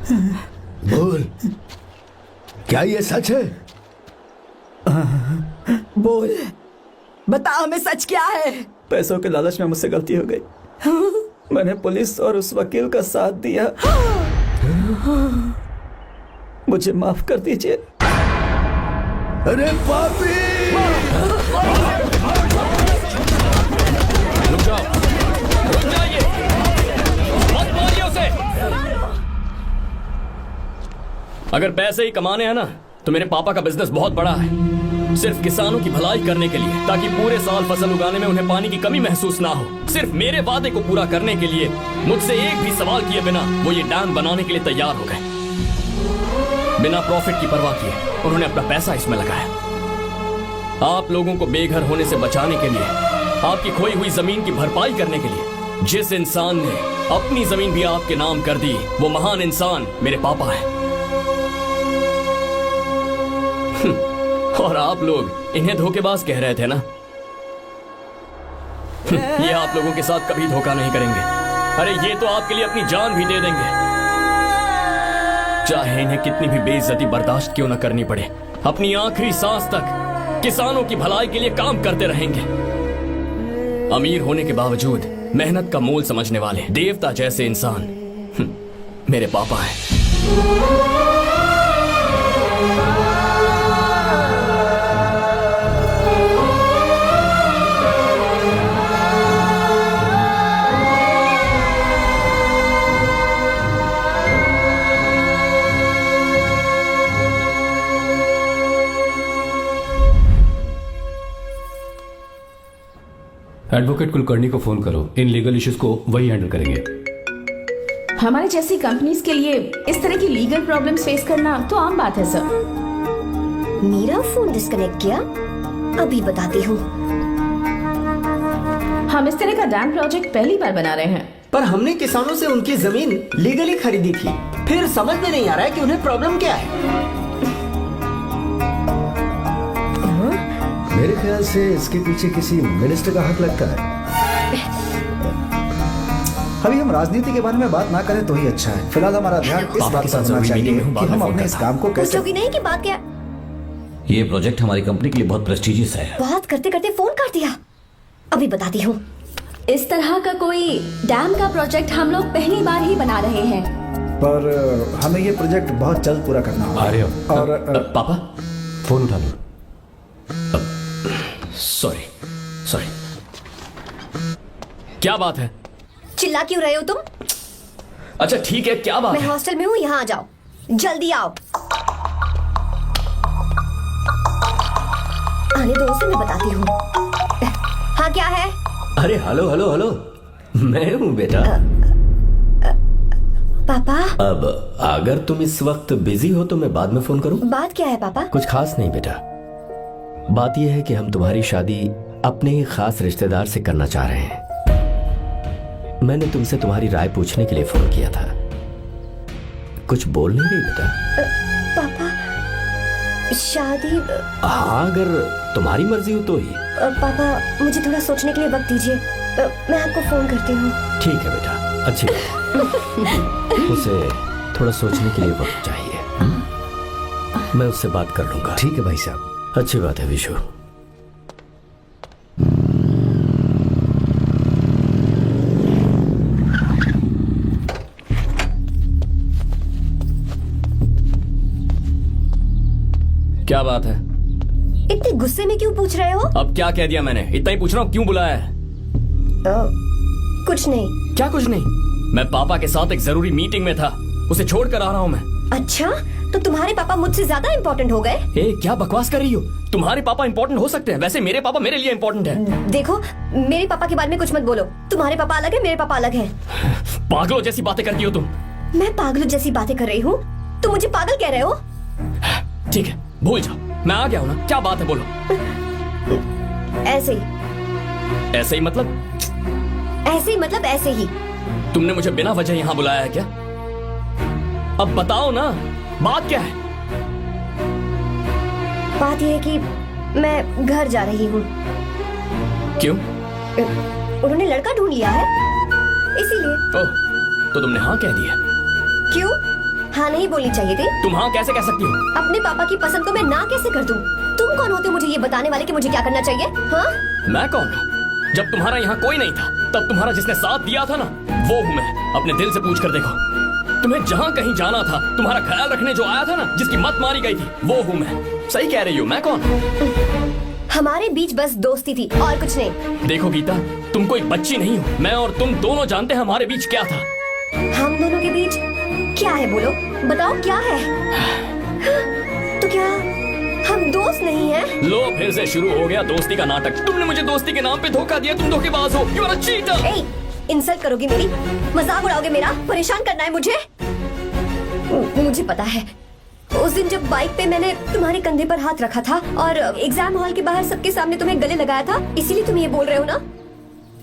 बोल, क्या ये सच है? बोल, बता हमें सच क्या है? पैसों के लालच में मुझसे गलती हो गई। मैंने पुलिस और उस वकील का साथ दिया। मुझे माफ कर दीजिए। अरे पापी! रुक जाओ, रुक जाइए, मत मारिए उसे। अगर पैसे ही कमाने हैं ना, तो मेरे पापा का बिजनेस बहुत बड़ा है, सिर्फ किसानों की भलाई करने के लिए, ताकि पूरे साल फसल उगाने में उन्हें पानी की कमी महसूस ना हो। सिर्फ मेरे वादे को पूरा करने के लिए मुझसे एक भी सवाल किए बिना वो ये डैम बनाने के लिए तैयार हो गए। बिना प्रॉफिट की परवाह किए उन्होंने अपना पैसा इसमें लगाया। आप लोगों को बेघर होने से बचाने के लिए, आपकी खोई हुई जमीन की भरपाई करने के लिए, जिस इंसान ने अपनी जमीन भी आपके नाम कर दी, वो महान इंसान मेरे पापा है। और आप लोग इन्हें धोखेबाज कह रहे थे ना? ये आप लोगों के साथ कभी धोखा नहीं करेंगे। अरे ये तो आपके लिए अपनी जान भी दे देंगे, चाहे इन्हें कितनी भी बेइज्जती बर्दाश्त क्यों न करनी पड़े। अपनी आखिरी सांस तक किसानों की भलाई के लिए काम करते रहेंगे। अमीर होने के बावजूद मेहनत का मोल समझने वाले देवता जैसे इंसान मेरे पापा हैं। एडवोकेट कुलकर्णी को फोन करो, इन लीगल इश्यूज को वही हैंडल करेंगे। हमारे जैसी कंपनीज के लिए इस तरह की लीगल प्रॉब्लम्स फेस करना तो आम बात है सर। मेरा फोन डिस्कनेक्ट किया, अभी बताती हूँ। हम इस तरह का डैम प्रोजेक्ट पहली बार बना रहे हैं। पर हमने किसानों से उनकी जमीन लीगली खरीदी थी, फिर समझ में नहीं आ रहा है कि उन्हें प्रॉब्लम क्या है। मेरे ख्याल से इसके पीछे किसी मिनिस्टर का हाथ लगता है। अभी हम राजनीति के बारे में बात ना करें तो ही अच्छा है। फिलहाल हमारा ध्यान इस बात पर होना चाहिए कि हम अपने इस काम को कैसे। पूछोगी नहीं कि बात क्या? ये प्रोजेक्ट हमारी कंपनी के लिए बहुत प्रेस्टिजियस है। बात करते करते फोन काट दिया, अभी बताती हूँ। इस तरह का कोई डैम का प्रोजेक्ट हम लोग पहली बार ही बना रहे हैं, पर हमें ये प्रोजेक्ट बहुत जल्द पूरा करना होगा। और पापा फोन उठा लो। सॉरी सॉरी, क्या बात है? चिल्ला क्यों रहे हो तुम? अच्छा ठीक है, क्या बात मैं है? हॉस्टल में हूँ, यहाँ आ जाओ, जल्दी आओ। आने दो उसे, मैं बताती हूँ। हाँ क्या है? अरे हेलो हेलो हेलो, मैं हूँ बेटा। पापा, अब अगर तुम इस वक्त बिजी हो तो मैं बाद में फोन करूँ? बात क्या है पापा? कुछ खास नहीं बेटा, बात यह है कि हम तुम्हारी शादी अपने ही खास रिश्तेदार से करना चाह रहे हैं। मैंने तुमसे तुम्हारी राय पूछने के लिए फोन किया था। कुछ बोल नहीं रही बेटा? पापा, शादी? हाँ, अगर तुम्हारी मर्जी हो तो ही। पापा, मुझे थोड़ा सोचने के लिए वक्त दीजिए, मैं आपको फोन करती हूँ। ठीक है बेटा, अच्छी बात। उसे थोड़ा सोचने के लिए वक्त चाहिए। मैं उससे बात कर लूंगा। ठीक है भाई साहब। अच्छी बात है विशु। क्या बात है? इतने गुस्से में क्यों पूछ रहे हो? अब क्या कह दिया मैंने? इतना ही पूछ रहा हूँ, क्यों बुलाया है? कुछ नहीं। क्या कुछ नहीं? मैं पापा के साथ एक जरूरी मीटिंग में था, उसे छोड़ कर आ रहा हूँ मैं। अच्छा, तो तुम्हारे पापा मुझसे ज्यादा इम्पोर्टेंट हो गए? क्या बकवास कर रही हो? तुम्हारे पापा इम्पोर्टेंट हो सकते हैं, वैसे मेरे पापा मेरे लिए इम्पोर्टेंट है। देखो, मेरे पापा के बारे में कुछ मत बोलो। तुम्हारे पापा अलग है, मेरे पापा अलग है। पागलों जैसी बातें करती हो तुम। मैं पागलों जैसी बातें कर रही हूँ? तुम मुझे पागल कह रहे हो? ठीक है, भूल जाओ, मैं आ गया हूँ ना। क्या बात है, बोलो। ऐसे ही। ऐसे ही मतलब? ऐसे ही मतलब ऐसे ही। तुमने मुझे बिना वजह यहाँ बुलाया है क्या? अब बताओ ना, बात क्या है? बात यह है कि मैं घर जा रही हूँ। क्यों? उन्होंने लड़का ढूंढ लिया है, इसीलिए। ओह, तो तुमने हाँ कह दिया? क्यों? हाँ नहीं बोलनी चाहिए थी। तुम हाँ कैसे कह सकती हो? अपने पापा की पसंद को मैं ना कैसे कर दूं? तुम कौन होते हो मुझे ये बताने वाले कि मुझे क्या करना चाहिए? हाँ मैं कौन हूँ? जब तुम्हारा यहाँ कोई नहीं था तब तुम्हारा जिसने साथ दिया था ना, वो हूँ मैं। अपने दिल से पूछ कर देखो, तुम्हें जहाँ कहीं जाना था, तुम्हारा ख्याल रखने जो आया था ना, जिसकी मत मारी गई थी, वो हूँ मैं। सही कह रही हो, मैं कौन? हमारे बीच बस दोस्ती थी और कुछ नहीं। देखो गीता, तुम कोई बच्ची नहीं हो। मैं और तुम दोनों जानते हैं हमारे बीच क्या था। हम दोनों के बीच क्या है? बोलो, बताओ क्या है? तो क्या हम दोस्त नहीं हैं? लो फिर से शुरू हो गया दोस्ती का नाटक। तुमने मुझे दोस्ती के नाम पे धोखा दिया। तुम धोखेबाज हो। You are a cheater. ए, इंसल्ट करोगी मेरी? मजाक उड़ाओगे मेरा? परेशान करना है मुझे? मुझे पता है, उस दिन जब बाइक पे मैंने तुम्हारे कंधे पर हाथ रखा था और एग्जाम हॉल के बाहर सबके सामने तुम्हें गले लगाया था, इसीलिए तुम ये बोल रहे हो ना?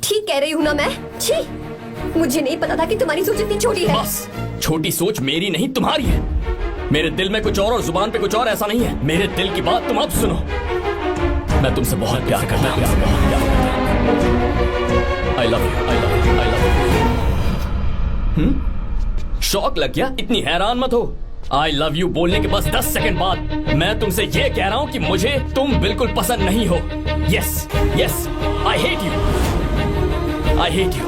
ठीक कह रही हूँ ना मैं? छी, मुझे नहीं पता था कि तुम्हारी सोच इतनी छोटी है। बस, छोटी सोच मेरी नहीं तुम्हारी है। मेरे दिल में कुछ और जुबान पे कुछ और ऐसा नहीं है। मेरे दिल की बात तुम अब सुनो। मैं तुमसे बहुत प्यार करता हूँ। I love you, I love you, I love you। शौक लग गया? इतनी हैरान मत हो। I love you बोलने के बस 10 सेकंड बाद मैं तुमसे ये कह रहा हूँ कि मुझे तुम बिल्कुल पसंद नहीं हो। Yes, yes, I hate you, I hate you।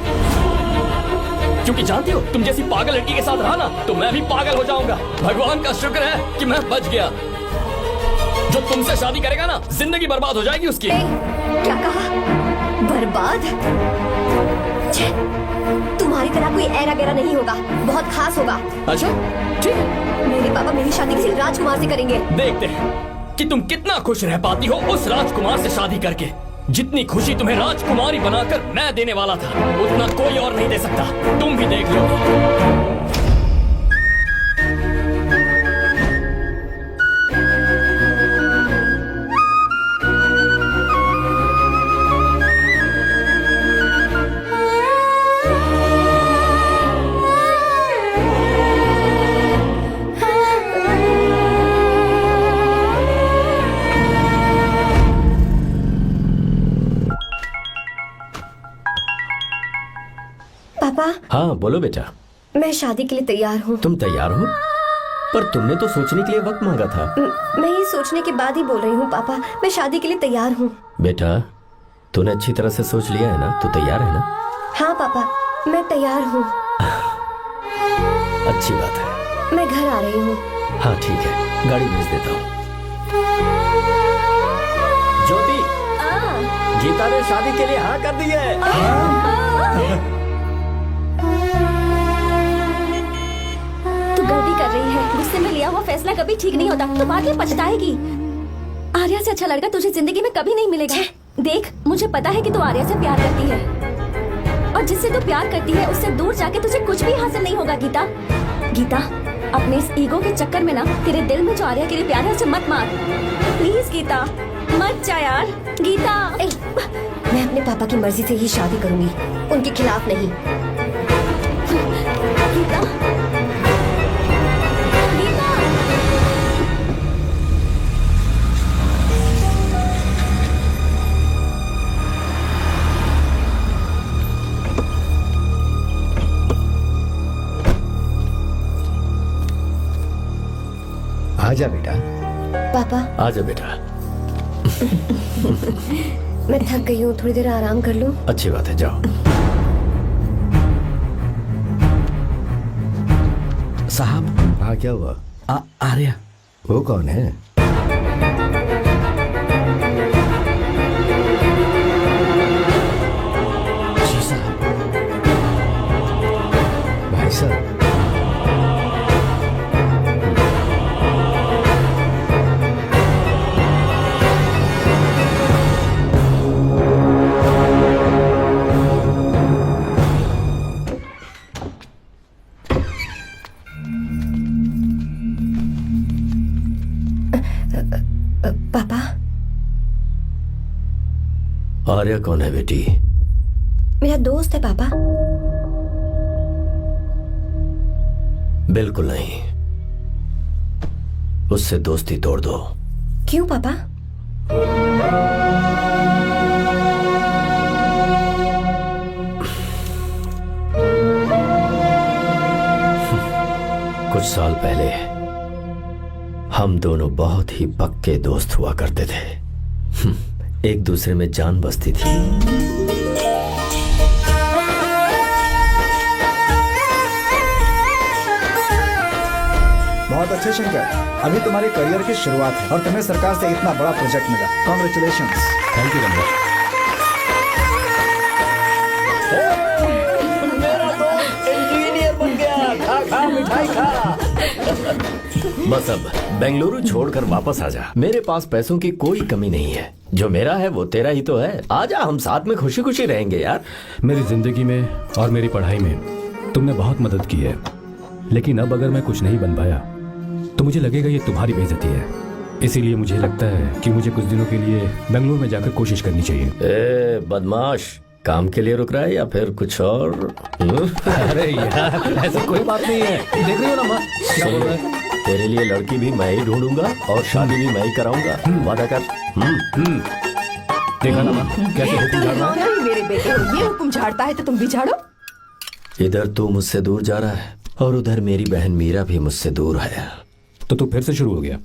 क्योंकि जानती हो, तुम जैसी पागल लड़की के साथ रहा ना, तो मैं भी पागल हो जाऊंगा। भगवान का शुक्र है कि मैं बच गया। जो तुमसे शादी करेगा ना, जिंदगी बर्बाद हो जाएगी उसकी। क्या कहा? बर्बाद? छे, तुम्हारी तरह कोई ऐरा गैरा नहीं होगा, बहुत खास होगा। अच्छा, ठीक है। मेरे पापा मेरी शादी किसी राजकुमार से करेंगे। देखते हैं कि तुम कितना खुश रह पाती हो उस राजकुमार से शादी करके। जितनी खुशी तुम्हें राजकुमारी बनाकर मैं देने वाला था, उतना कोई और नहीं दे सकता। तुम भी देख लो। पापा, हाँ बोलो बेटा। मैं शादी के लिए तैयार हूँ। तुम तैयार हो? पर तुमने तो सोचने के लिए वक्त मांगा था। मैं ये सोचने के बाद ही बोल रही हूँ पापा, मैं शादी के लिए तैयार हूँ। बेटा, तूने अच्छी तरह से सोच लिया है ना? तू तैयार है ना? हाँ पापा, मैं तैयार हूँ। अच्छी बात है। मैं घर आ रही हूँ। हाँ ठीक है, गाड़ी भेज देता हूँ। ज्योति, गीता ने शादी के लिए हाँ कर दी है। तू गलती कर रही है। गुस्से में लिया हुआ फैसला कभी ठीक नहीं होता। तो बाद में पछताएगी। आर्या से अच्छा लड़का तुझे जिंदगी में कभी नहीं मिलेगा। देख, मुझे पता है कि तू आर्या से प्यार करती है, और जिससे तू प्यार करती है उससे दूर जाके तुझे कुछ भी हासिल नहीं होगा। गीता, गीता, अपने इस ईगो के चक्कर में ना तेरे दिल में जो आर्या के लिए प्यार है उसे मत मार। प्लीज गीता, मत जा यार। गीता, मैं अपने पापा की मर्जी से ही शादी करूंगी, उनके खिलाफ नहीं। गीता, गीता। आजा बेटा। पापा, आजा बेटा। मैं थक गई हूँ, थोड़ी देर आराम कर लूँ। अच्छी बात है, जाओ। साहब। हाँ क्या हुआ? आर्या। वो कौन है? जी साहब। भाई साहब, पापा, आर्या कौन है बेटी? मेरा दोस्त है पापा। बिल्कुल नहीं, उससे दोस्ती तोड़ दो। क्यों पापा? कुछ कुछ साल पहले हम दोनों बहुत ही पक्के दोस्त हुआ करते थे। एक दूसरे में जान बसती थी। बहुत अच्छे शंकर, अभी तुम्हारे करियर की शुरुआत है और तुम्हें सरकार से इतना बड़ा प्रोजेक्ट मिला। कॉन्ग्रेचुलेशंस। Thank you Ramesh. मेरा दोस्त इंजीनियर बन गया। खा खा मिठाई खा। बस अब बेंगलुरु छोड़कर वापस आ जा। मेरे पास पैसों की कोई कमी नहीं है। जो मेरा है वो तेरा ही तो है। आजा, हम साथ में खुशी खुशी रहेंगे यार। मेरी जिंदगी में और मेरी पढ़ाई में तुमने बहुत मदद की है, लेकिन अब अगर मैं कुछ नहीं बन पाया तो मुझे लगेगा ये तुम्हारी बेइज्जती है। इसीलिए मुझे लगता है कि मुझे कुछ दिनों के लिए बेंगलुरु में जाकर कोशिश करनी चाहिए। ए बदमाश, काम के लिए रुक रहा है या फिर कुछ और? अरे यार, ऐसा कोई बात नहीं है। देख रही हो ना माँ, क्या बोल रहा है? तेरे लिए लड़की भी मैं ही ढूंढूंगा और शादी भी मैं ही कराऊंगा। वादा कर। देखा ना माँ, कैसे हुक्म झाड़ रहा है? क्या ही मेरे बेटे, ये हुक्म झाड़ता है तो तुम भी झाड़ो। इधर तू मुझसे दूर जा रहा है और उधर मेरी बहन मीरा भी मुझसे दूर है। तो तू फिर से शुरू हो गया।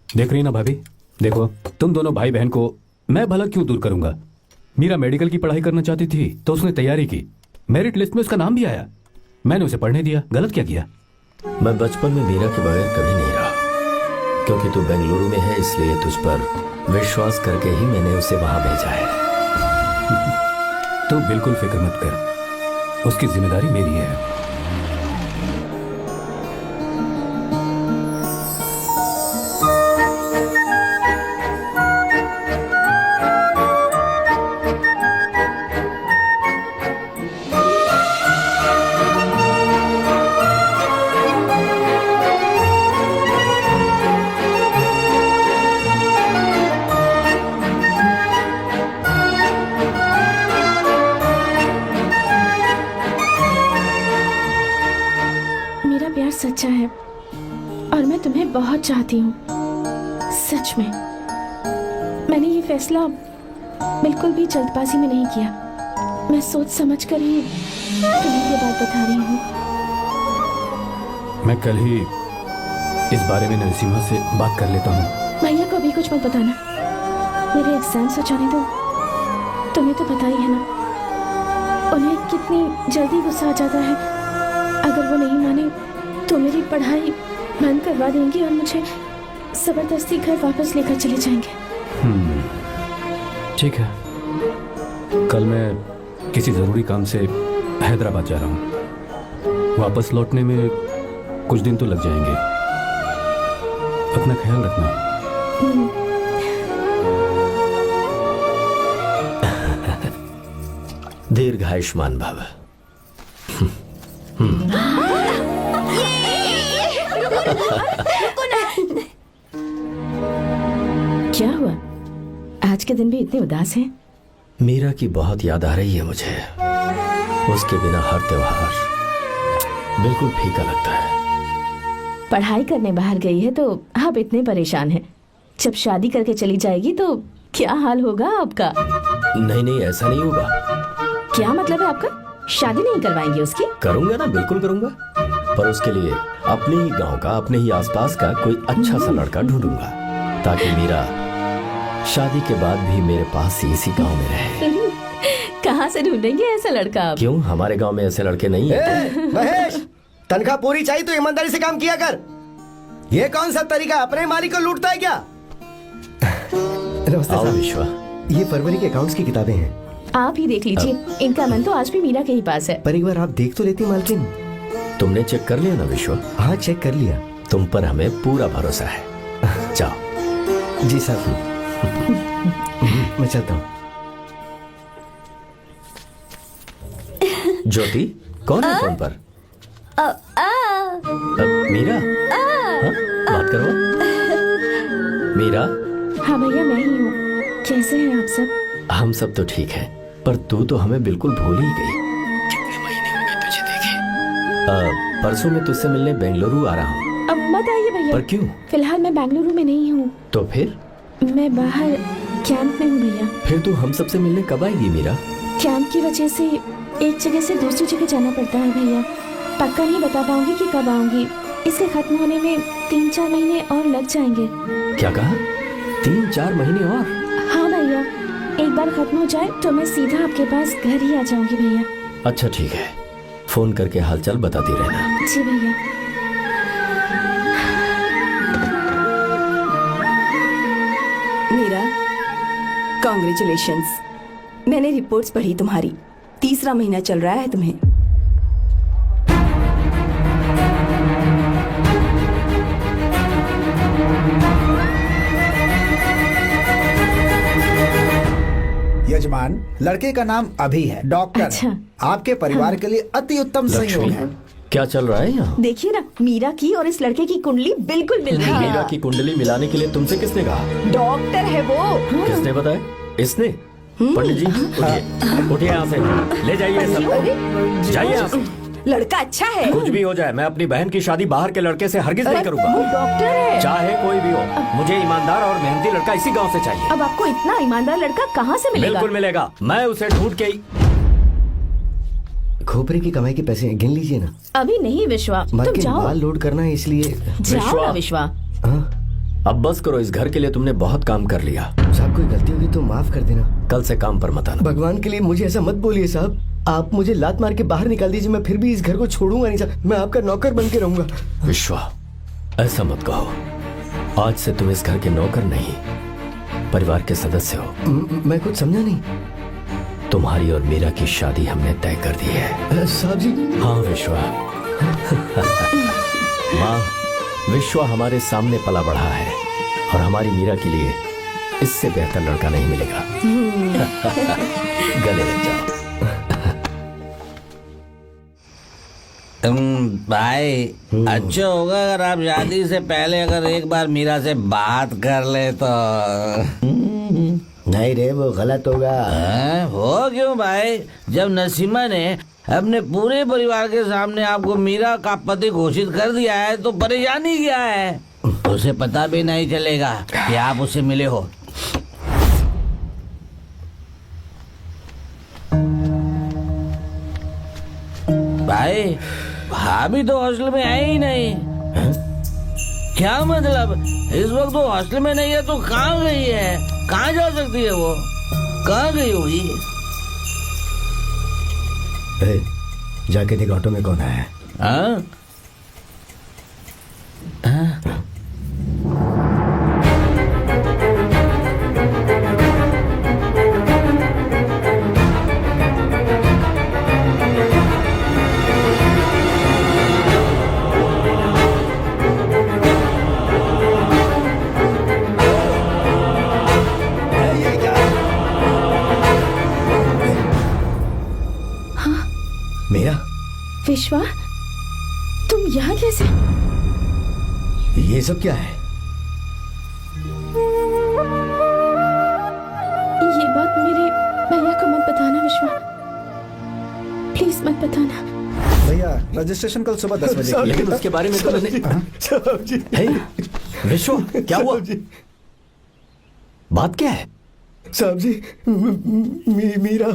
देख रही ना भाभी, देखो तुम दोनों भाई बहन को मैं भला क्यों दूर करूंगा। मीरा मेडिकल की पढ़ाई करना चाहती थी तो उसने तैयारी की, मेरिट लिस्ट में उसका नाम भी आया, मैंने उसे पढ़ने दिया। गलत क्या किया? मैं बचपन में मीरा के बगैर कभी नहीं रहा, क्योंकि तू बेंगलुरु में है इसलिए तुझ पर विश्वास करके ही मैंने उसे वहां भेजा है। तू बिल्कुल फिक्र मत कर, उसकी जिम्मेदारी मेरी है। सच्चा है और मैं तुम्हें बहुत चाहती हूँ, सच में। मैंने ये फैसला बिल्कुल भी जल्दबाजी में नहीं किया। मैं सोच समझ कर ही तुम्हें ये बात बता रही हूँ। मैं कल ही इस बारे में नरसिम्हा से बात कर लेता हूँ। भैया को अभी कुछ मत बताना, मेरे एग्जाम्स हो जाने दो। तुम्हें तो पता ही है ना उन्हें कितनी जल्दी गुस्सा आ जाता है। अगर वो नहीं माने तो मेरी पढ़ाई बंद करवा देंगे और मुझे जबरदस्ती घर वापस लेकर चले जाएंगे। ठीक है, कल मैं किसी जरूरी काम से हैदराबाद जा रहा हूँ। वापस लौटने में कुछ दिन तो लग जाएंगे। अपना ख्याल रखना। दीर्घायुष्मान भव। क्या हुआ, आज के दिन भी इतने उदास हैं? मीरा की बहुत याद आ रही है मुझे। उसके बिना हर त्योहार बिल्कुल फीका लगता है। पढ़ाई करने बाहर गई है तो आप इतने परेशान हैं। जब शादी करके चली जाएगी तो क्या हाल होगा आपका? नहीं नहीं, ऐसा नहीं होगा। क्या मतलब है आपका? शादी नहीं करवाएंगे उसकी? करूंगा ना, बिल्कुल करूंगा, पर उसके लिए अपने ही गांव का, अपने ही आसपास का कोई अच्छा सा लड़का ढूंढूंगा ताकि मीरा शादी के बाद भी मेरे पास ही इसी गांव में रहे। कहाँ से ढूंढेंगे ऐसा लड़का आप? क्यों, हमारे गांव में ऐसे लड़के नहीं हैं? महेश, तनख्वाह पूरी चाहिए तो ईमानदारी से काम किया कर। ये कौन सा तरीका, अपने मालिक को लूटता है क्या? नमस्ते आओ साहब। विश्वा। ये फरवरी के अकाउंट्स की किताबें हैं। आप ही देख लीजिए, इनका मन तो आज भी मीरा के ही पास है। पर एक बार आप देख तो लेती मालकिन। तुमने चेक कर लिया ना विश्वा? हाँ, चेक कर लिया। तुम पर हमें पूरा भरोसा है। जाओ। जी साहब। मैं चलता हूँ। ज्योति, कौन है फोन पर? मीरा? हाँ, बात करो। मीरा? हाँ भैया, मैं ही हूँ। कैसे हैं आप सब? हम सब तो ठीक हैं, पर तू तो हमें बिल्कुल भूल ही गई। कितने महीने हो गए तुझे देखे। परसों मैं तुझसे मिलने बेंगलुरु आ रहा हूँ। अब मत आइए भैया। पर क्यों? फिलहाल मैं बेंगलुरु में नहीं हूँ। तो फिर? मैं बाहर कैंप में हूँ भैया। फिर तू हम सबसे मिलने कब आएगी मीरा? कैंप की वजह से एक जगह से दूसरी जगह जाना पड़ता है भैया। पक्का नहीं बता पाऊंगी कि कब आऊंगी। इसके खत्म होने में 3-4 महीने और लग जाएंगे। क्या कहा? 3-4 महीने और? हाँ भैया, एक बार खत्म हो जाए तो मैं सीधा आपके पास घर ही आ जाऊंगी भैया। अच्छा ठीक है, फोन करके हालचाल बताती रहना। जी भैया। मीरा, कॉन्ग्रेचुलेशंस। मैंने रिपोर्ट्स पढ़ी तुम्हारी, 3रा महीना चल रहा है तुम्हें। यजमान, लड़के का नाम अभी है, डॉक्टर। अच्छा। आपके परिवार के लिए अति उत्तम संयोग है। क्या चल रहा है यहाँ? देखिए ना, मीरा की और इस लड़के की कुंडली बिल्कुल मिल रही है। मीरा की कुंडली मिलाने के लिए तुमसे किसने कहा? डॉक्टर है वो। किसने बताया? इसने? पंडित जी उठिए, उठिए यहाँ से, ले जाइए सब, जाइए यहाँ से। लड़का अच्छा है। कुछ भी हो जाए, मैं अपनी बहन की शादी बाहर के लड़के से हरगिज नहीं वो करूंगा। डॉक्टर है। चाहे कोई भी हो, मुझे ईमानदार और मेहनती लड़का इसी गांव से चाहिए। अब आपको इतना ईमानदार लड़का कहाँ से मिलेगा? बिल्कुल मिलेगा, मैं उसे ढूंढ के ही। खोपरे की कमाई के पैसे गिन लीजिए ना। अभी नहीं विश्वा, तुम मर के जाओ। माल लोड करना है इसलिए। जाओ ना विश्वा। हाँ? अब बस करो, इस घर के लिए तुमने बहुत काम कर लिया। साहब कोई गलती होगी तो माफ कर देना। कल से काम पर मत आना। भगवान के लिए मुझे ऐसा मत बोलिए साहब। आप मुझे लात मार के बाहर निकाल दीजिए, मैं फिर भी इस घर को छोड़ूंगा नहीं साहब। मैं आपका नौकर बन के रहूंगा। विश्वा, ऐसा मत कहो। आज से तुम इस घर के नौकर नहीं, परिवार के सदस्य हो। मैं कुछ समझा नहीं। तुम्हारी और मीरा की शादी हमने तय कर दी है। साहब जी। हाँ विश्वा। माँ, विश्वा हमारे सामने पला बढ़ा है और हमारी मीरा के लिए इससे बेहतर लड़का नहीं मिलेगा। गले लग जाओ। भाई, अच्छा होगा अगर आप शादी से पहले अगर एक बार मीरा से बात कर ले तो। नहीं रे, वो गलत होगा। हो क्यों भाई? जब नसीमा ने अपने पूरे परिवार के सामने आपको मीरा का पति घोषित कर दिया है तो परेशानी क्या है? उसे पता भी नहीं चलेगा कि आप उससे मिले हो। भाई, भाभी तो हॉस्टल में है ही नहीं। क्या मतलब? इस वक्त तो हॉस्टल में नहीं है तो कहाँ गई है? कहाँ जा सकती है वो? कहाँ गई होगी? जाके देख ऑटो में कौन आया है। हाँ? हाँ? मेरा विश्वा, तुम यहाँ कैसे? ये सब क्या है? ये बात मेरे भैया को मत बताना विश्वा, प्लीज मत बताना। भैया, रजिस्ट्रेशन कल सुबह 10 बजे। लेकिन उसके बारे में तो मैंने। हे, विश्वा, क्या हुआ? बात क्या है? साहब जी, मीरा।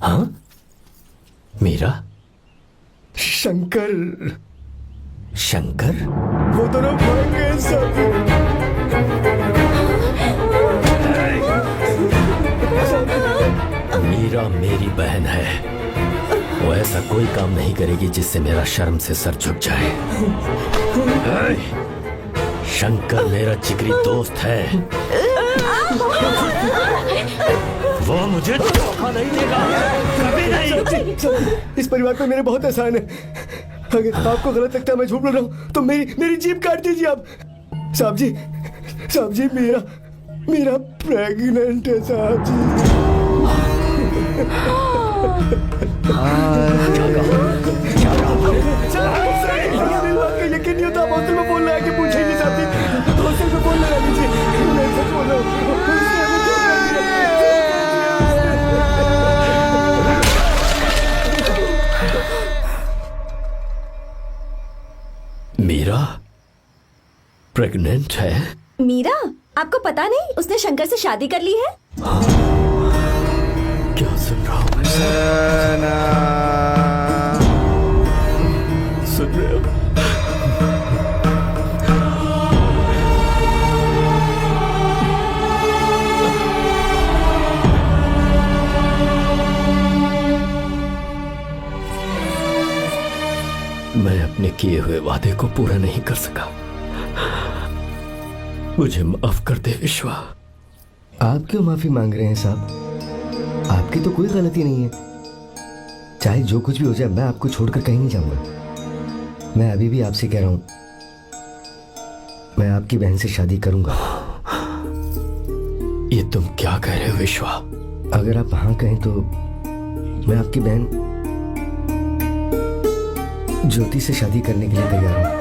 हाँ? मीरा? शंकर। शंकर? वो दोनों भाग गए साहब जी। मीरा मेरी बहन है, वो ऐसा कोई काम नहीं करेगी जिससे मेरा शर्म से सर झुक जाए। शंकर मेरा जिगरी दोस्त है, वो मुझे धोखा नहीं देगा, कभी नहीं। इस परिवार पे मेरे बहुत एहसान है। अगर आपको गलत लगता है मैं झूठ बोल रहा हूँ तो मेरी जीभ काट दीजिए आप। साहब जी, मेरा प्रेग्नेंट है साहब जी। यकीन नहीं होता, हॉस्टल में फोन लगा के पूछेंगे साहब जी। हॉस्टल में फोन लगा लीजिए, मैं सच बोल रहा हूँ। मीरा प्रेग्नेंट है? मीरा, आपको पता नहीं उसने शंकर से शादी कर ली है? क्या सुन रहा हूँ मैं? सुन रहे हो? को पूरा नहीं कर सका। मुझे माफ कर दे विश्वा। आप क्यों माफी मांग रहे हैं साहब? आपकी तो कोई गलती नहीं है। चाहे जो कुछ भी हो जाए, मैं आपको छोड़कर कहीं नहीं जाऊंगा। मैं अभी भी आपसे कह रहा हूं, मैं आपकी बहन से शादी करूंगा। ये तुम क्या कह रहे हो विश्वा? अगर आप हाँ कहें तो मैं आपकी बहन ज्योति से शादी करने के लिए तैयार हूं।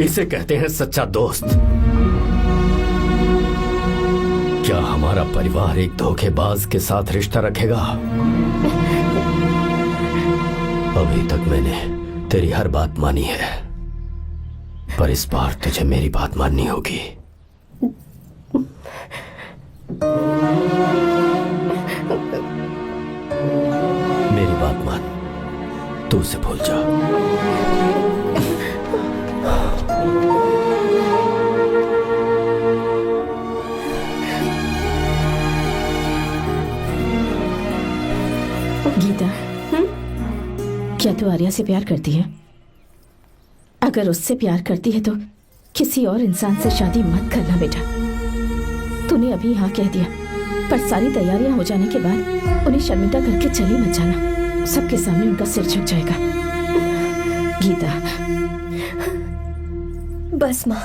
इसे कहते हैं सच्चा दोस्त। क्या हमारा परिवार एक धोखेबाज के साथ रिश्ता रखेगा? अभी तक मैंने तेरी हर बात मानी है, पर इस बार तुझे मेरी बात माननी होगी। मेरी बात मान, तू उसे भूल जा। गीता, क्या तू आर्या से प्यार करती है? अगर उससे प्यार करती है तो किसी और इंसान से शादी मत करना बेटा। तूने अभी हाँ कह दिया, पर सारी तैयारियां हो जाने के बाद उन्हें शर्मिंदा करके चली मत जाना। सबके सामने उनका सिर झुक जाएगा। गीता, बस माँ,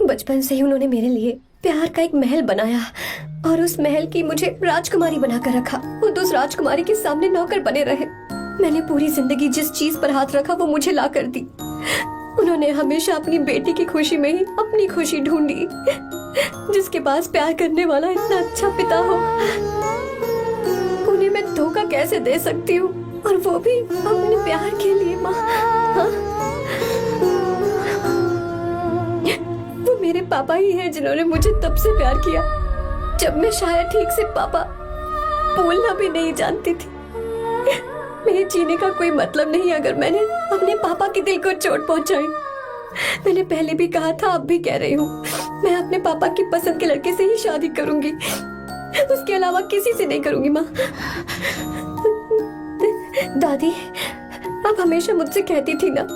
बचपन से ही उन्होंने मेरे लिए प्यार का एक महल बनाया और उस महल की मुझे राजकुमारी बनाकर रखा। वो तो उस राजकुमारी के सामने नौकर बने रहे। मैंने पूरी जिंदगी जिस चीज पर हाथ रखा वो मुझे ला कर दी। उन्होंने हमेशा अपनी बेटी की खुशी में ही अपनी खुशी ढूंढी। जिसके पास प्यार करने वाला इतना अच्छा पिता हो, उन्हें मैं धोखा कैसे दे सकती हूँ? और वो भी अपने प्यार के लिए माँ। हाँ? वो मेरे पापा ही हैं जिन्होंने मुझे तब से प्यार किया जब मैं शायद ठीक से पापा बोलना भी नहीं जानती थी। मेरे जीने का कोई मतलब नहीं अगर मैंने अपने पापा के दिल को चोट पहुंचाई। मैंने पहले भी कहा था, अब भी कह रही हूँ, मैं अपने पापा की पसंद के लड़के से ही शादी करूंगी, उसके अलावा किसी से नहीं करूंगी। माँ, दादी आप हमेशा मुझसे कहती थी ना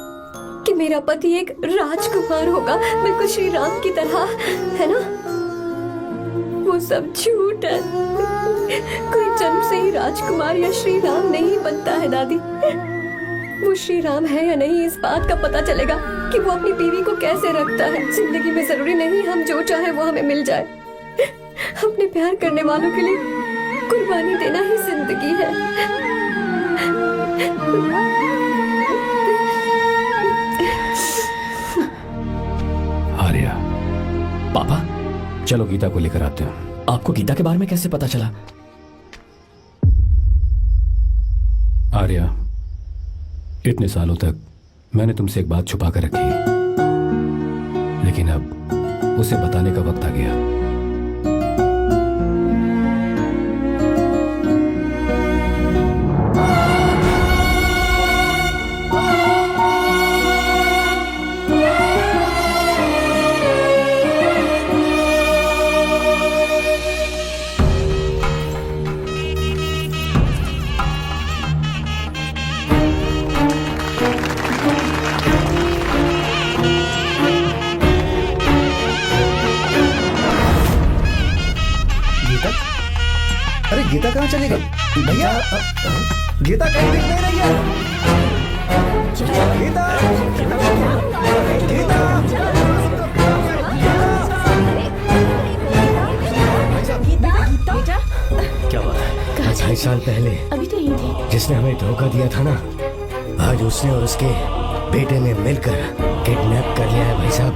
कि मेरा पति एक राजकुमार होगा, बिल्कुल श्री राम की तरह, है ना? वो सब झूठ है। कोई जन्म से ही राजकुमार या श्री राम नहीं बनता है दादी। वो श्री राम है या नहीं, इस बात का पता चलेगा कि वो अपनी बीवी को कैसे रखता है। जिंदगी में जरूरी नहीं हम जो चाहे वो हमें मिल जाए। अपने प्यार करने वालों के लिए कुर्बानी देना ही जिंदगी है। आर्या, पापा, चलो गीता को लेकर आते हैं। आपको गीता के बारे में कैसे पता चला? आर्या, इतने सालों तक मैंने तुमसे एक बात छुपा कर रखी, लेकिन अब उसे बताने का वक्त आ गया। गीता कहाँ चली गई? भैया, गीता कहीं दिख नहीं रही है। गीता, बेटा, क्या बात है? 2.5 साल पहले अभी तो यही थी। जिसने हमें धोखा दिया था ना, आज उसने और उसके बेटे ने मिलकर किडनैप कर लिया है भाई साहब।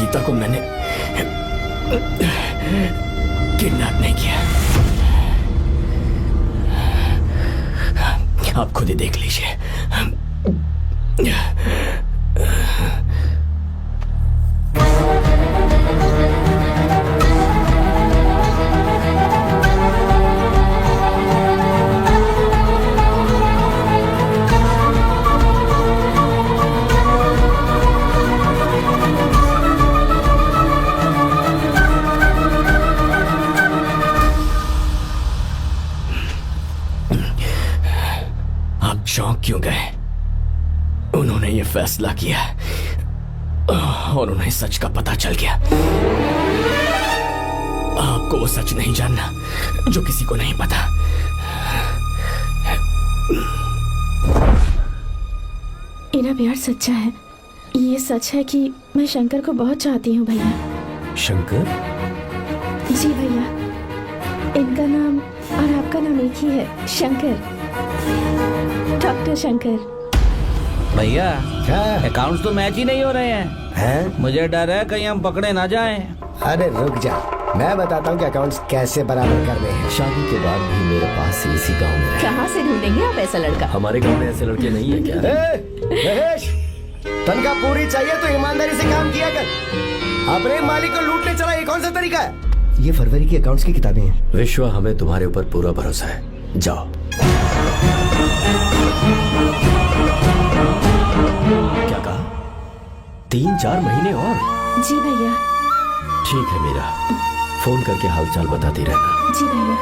गीता को मैंने किडनैप नहीं किया। आप खुद ही देख लीजिए। चौंक क्यों गए? उन्होंने ये फैसला किया और उन्हें सच का पता चल गया। आपको वो सच नहीं जानना जो किसी को नहीं पता। मेरा प्यार सच्चा है। ये सच है कि मैं शंकर को बहुत चाहती हूँ भैया। शंकर? जी भैया, इनका नाम और आपका नाम एक ही है, शंकर, डॉक्टर शंकर। भैया क्या? अकाउंट्स तो मैच ही नहीं हो रहे हैं। मुझे डर है कहीं हम पकड़े ना जाएं। अरे रुक जा, मैं बताता हूँ कि अकाउंट्स कैसे बराबर करने हैं। शादी के बाद भी मेरे पास इसी गांव में रहे। कहाँ से ढूंढेंगे आप ऐसा लड़का? हमारे गांव में ऐसे लड़के नहीं है क्या? महेश, तनख्वाह पूरी चाहिए तो ईमानदारी से काम किया कर। अपने मालिक को लूटने चला, ये कौन सा तरीका है? ये फरवरी की अकाउंट्स की किताबें हैं। विश्व, हमें तुम्हारे ऊपर पूरा भरोसा है। जाओ। क्या कहा? 3-4 महीने और? जी भैया। ठीक है मीरा, फोन करके हालचाल बताती रहना। जी भैया।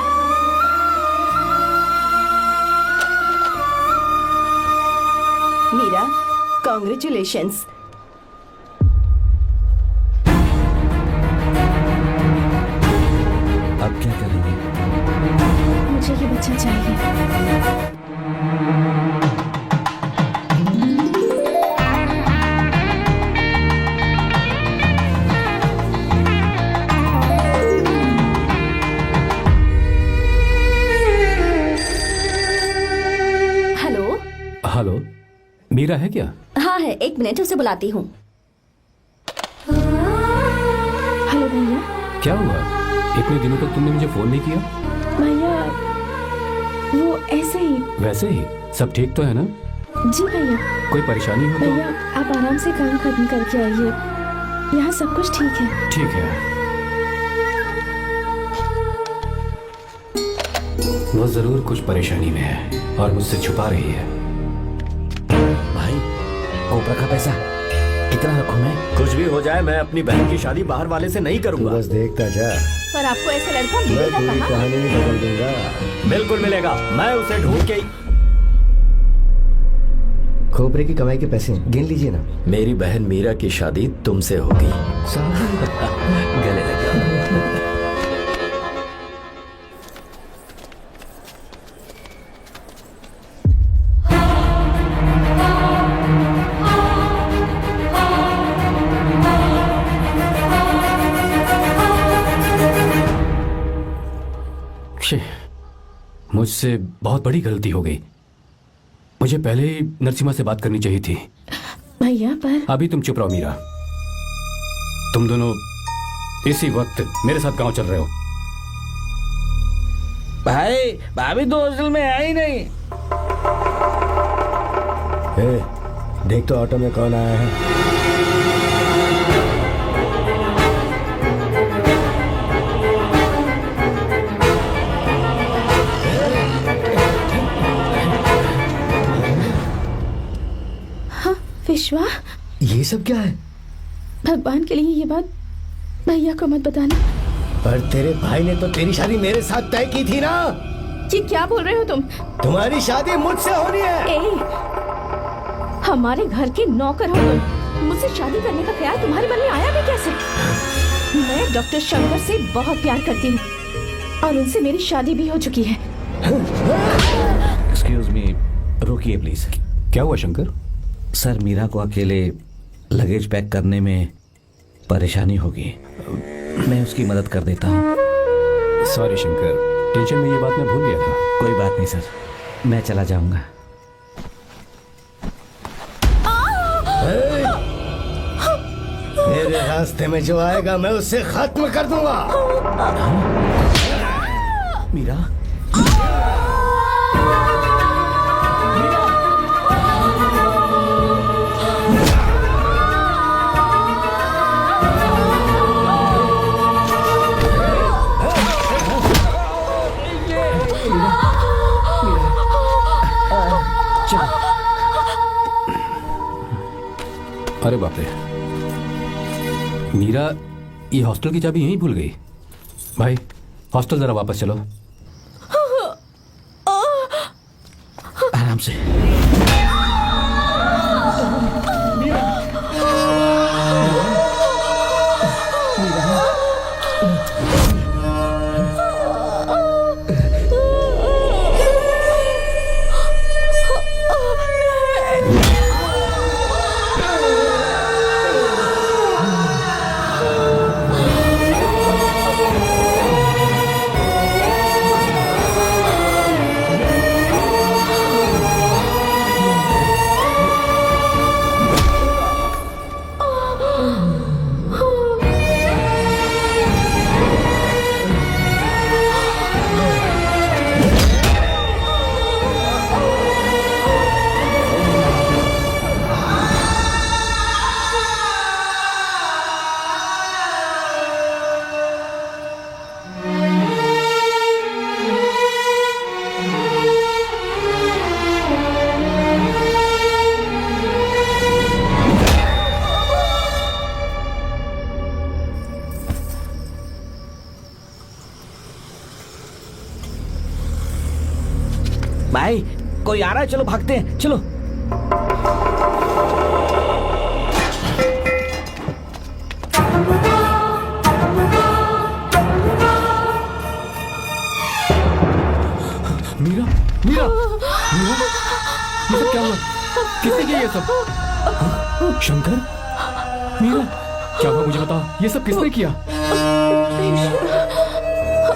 मीरा, कॉन्ग्रेचुलेशंस। अब क्या करेंगे? मुझे ये बच्चा चाहिए। हेलो। हेलो, मीरा है क्या? हाँ है, 1 मिनट, उसे बुलाती हूँ। हेलो भैया। क्या हुआ? इतने दिनों तक तुमने मुझे फोन नहीं किया? भैया वो ऐसे ही। वैसे ही? सब ठीक तो है ना? जी भैया। कोई परेशानी हो तो? भैया आप आराम से काम खत्म करके आइए, यहाँ सब कुछ ठीक है। ठीक है। वो जरूर कुछ परेशानी में है और मुझसे छुपा रही है। भाई, ओपरा का पैसा कितना रखूं मैं? कुछ भी हो जाए, मैं अपनी बहन की शादी बाहर वाले से नहीं करूंगा। बस देखता जा, पर आपको ऐसा लड़का मैं मिलेगा पूरी कहाँ? कहानी ही बदल दूंगा। बिल्कुल मिलेगा, मैं उसे ढूंढ के ही। खोपरे की कमाई के पैसे गिन लीजिए ना। मेरी बहन मीरा की शादी तुमसे होगी। गले लग जाओ। मुझसे बहुत बड़ी गलती हो गई। मुझे पहले ही नरसिम्हा से बात करनी चाहिए थी। भैया पर अभी तुम चुप रहो मीरा। तुम दोनों इसी वक्त मेरे साथ गांव चल रहे हो। भाई, भाभी तो हॉस्टल में है ही नहीं। देख तो ऑटो में कौन आया है। विश्वा, ये सब क्या है? भगवान के लिए ये बात भैया को मत बताना। पर तेरे भाई ने तो तेरी शादी मेरे साथ तय की थी ना। ये क्या बोल रहे हो तुम? तुम्हारी शादी मुझसे होनी है। ए, हमारे घर के नौकर हो तुम, मुझसे शादी करने का ख्याल तुम्हारे मन में आया भी कैसे? मैं डॉक्टर शंकर से बहुत प्यार करती हूँ और उनसे मेरी शादी भी हो चुकी है। एक्सक्यूज मी, रुकिए प्लीज। क्या हुआ शंकर? सर, मीरा को अकेले लगेज पैक करने में परेशानी होगी, मैं उसकी मदद कर देता हूँ। सॉरी शंकर, टेंशन में ये बात मैं भूल गया था। कोई बात नहीं सर, मैं चला जाऊंगा। मेरे रास्ते में जो आएगा मैं उसे खत्म कर दूंगा। मीरा, अरे बाप रे, मीरा ये हॉस्टल की चाबी यहीं भूल गई। भाई हॉस्टल जरा वापस चलो। आराम से। भाई कोई आ रहा है, चलो भागते हैं, चलो। मीरा, मीरा, मीरा, ये सब क्या हुआ? किसने किया ये सब? हाँ? शंकर, मीरा, क्या हुआ मुझे बता, ये सब किसने किया?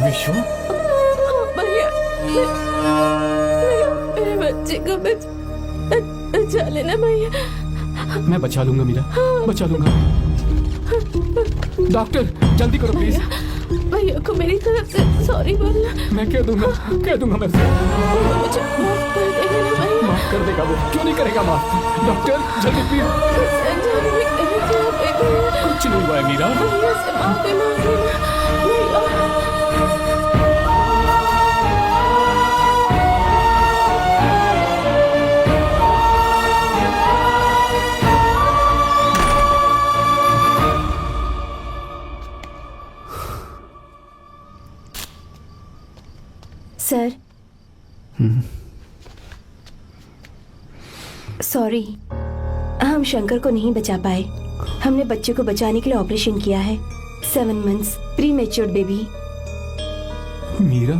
विश्व, मेरे बच्चे को बचा लेना भैया। मैं बचा लूंगा मीरा, बचा लूंगा। डॉक्टर जल्दी करो प्लीज। भैया को मेरी तरफ से सॉरी बोलना। मैं कह दूंगा मैं। मुझे माफ कर देगा ना भैया। माफ कर देगा वो, क्यों नहीं करेगा माफ? डॉक्टर जल्दी प्लीज। कुछ नहीं हुआ है मीरा। भैया से माफी मांगना भैया। सर, सॉरी, हम शंकर को नहीं बचा पाए। हमने बच्चे को बचाने के लिए ऑपरेशन किया है। 7 months pre matured baby. Meera,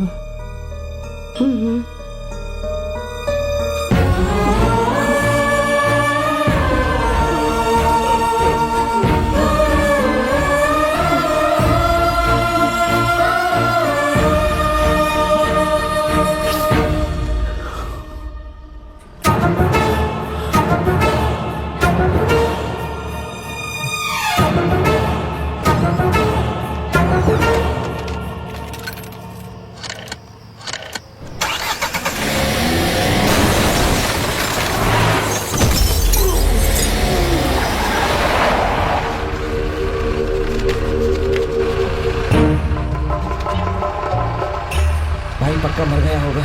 पक्का मर गया होगा।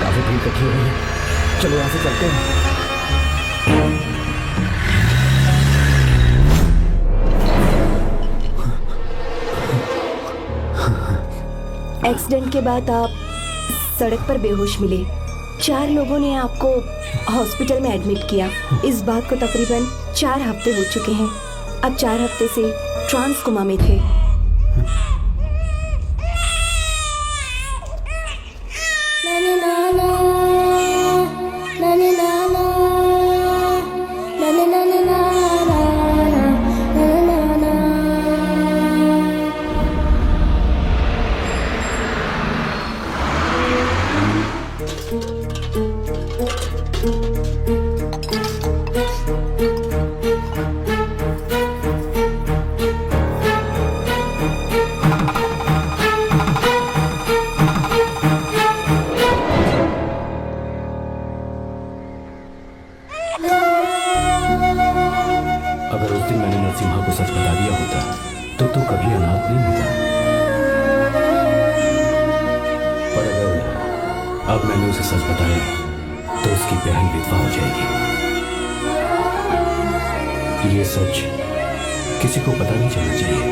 काफी भीड़ इकट्ठी हो गई है, चलो यहाँ से चलते हैं। एक्सीडेंट के बाद आप सड़क पर बेहोश मिले। 4 लोगों ने आपको हॉस्पिटल में एडमिट किया। इस बात को तकरीबन 4 हफ्ते हो चुके हैं। अब 4 हफ्ते से ट्रांस कोमा में थे। कभी अनाथ नहीं होता। पर अगर अब मैंने उसे सच बताया तो उसकी बहन विधवा हो जाएगी। ये सच किसी को पता नहीं चलना चाहिए।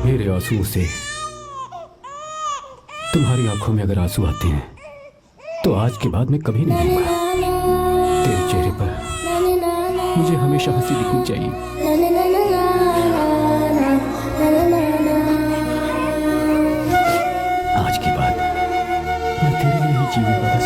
मेरे आंसुओं से तुम्हारी आंखों में अगर आंसू आते हैं तो आज के बाद मैं कभी नहीं रोऊंगा। तेरे चेहरे पर मुझे हमेशा हंसी दिखनी चाहिए। आज के बाद मैं तेरे लिए ही जीऊंगा बस।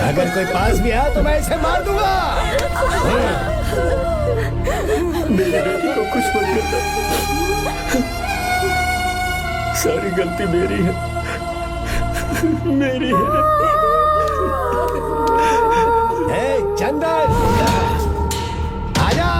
अगर कोई पास भी आया तो मैं इसे मार दूंगा। मेरी बेटी को कुछ मत करना। सारी गलती मेरी है, मेरी है। चंदन आजा।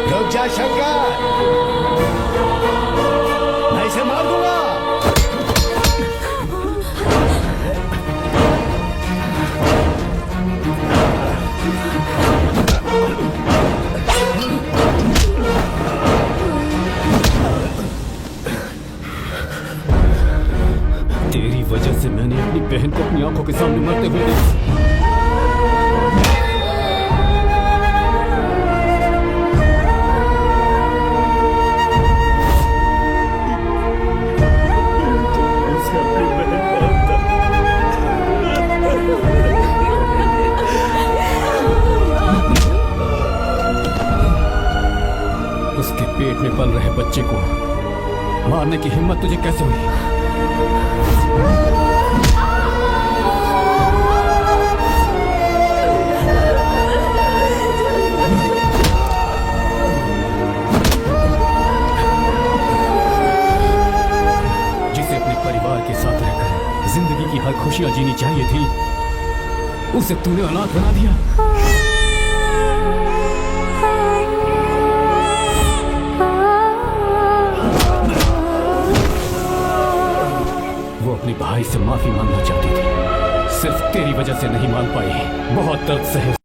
रुक जा शंकर, मैं इसे मार दूंगा। तेरी वजह से मैंने अपनी बहन को अपनी आंखों के सामने मरते हुए देखा। उसके पेट में पल रहे बच्चे को मारने की हिम्मत तुझे कैसे हुई? जिसे अपने परिवार के साथ रहकर जिंदगी की हर खुशियां जीनी चाहिए थी, उसे तूने अनाथ बना दिया। वो अपने भाई से माफी मांगना चाहती थी, सिर्फ तेरी वजह से नहीं मान पाई। बहुत दर्द सहे।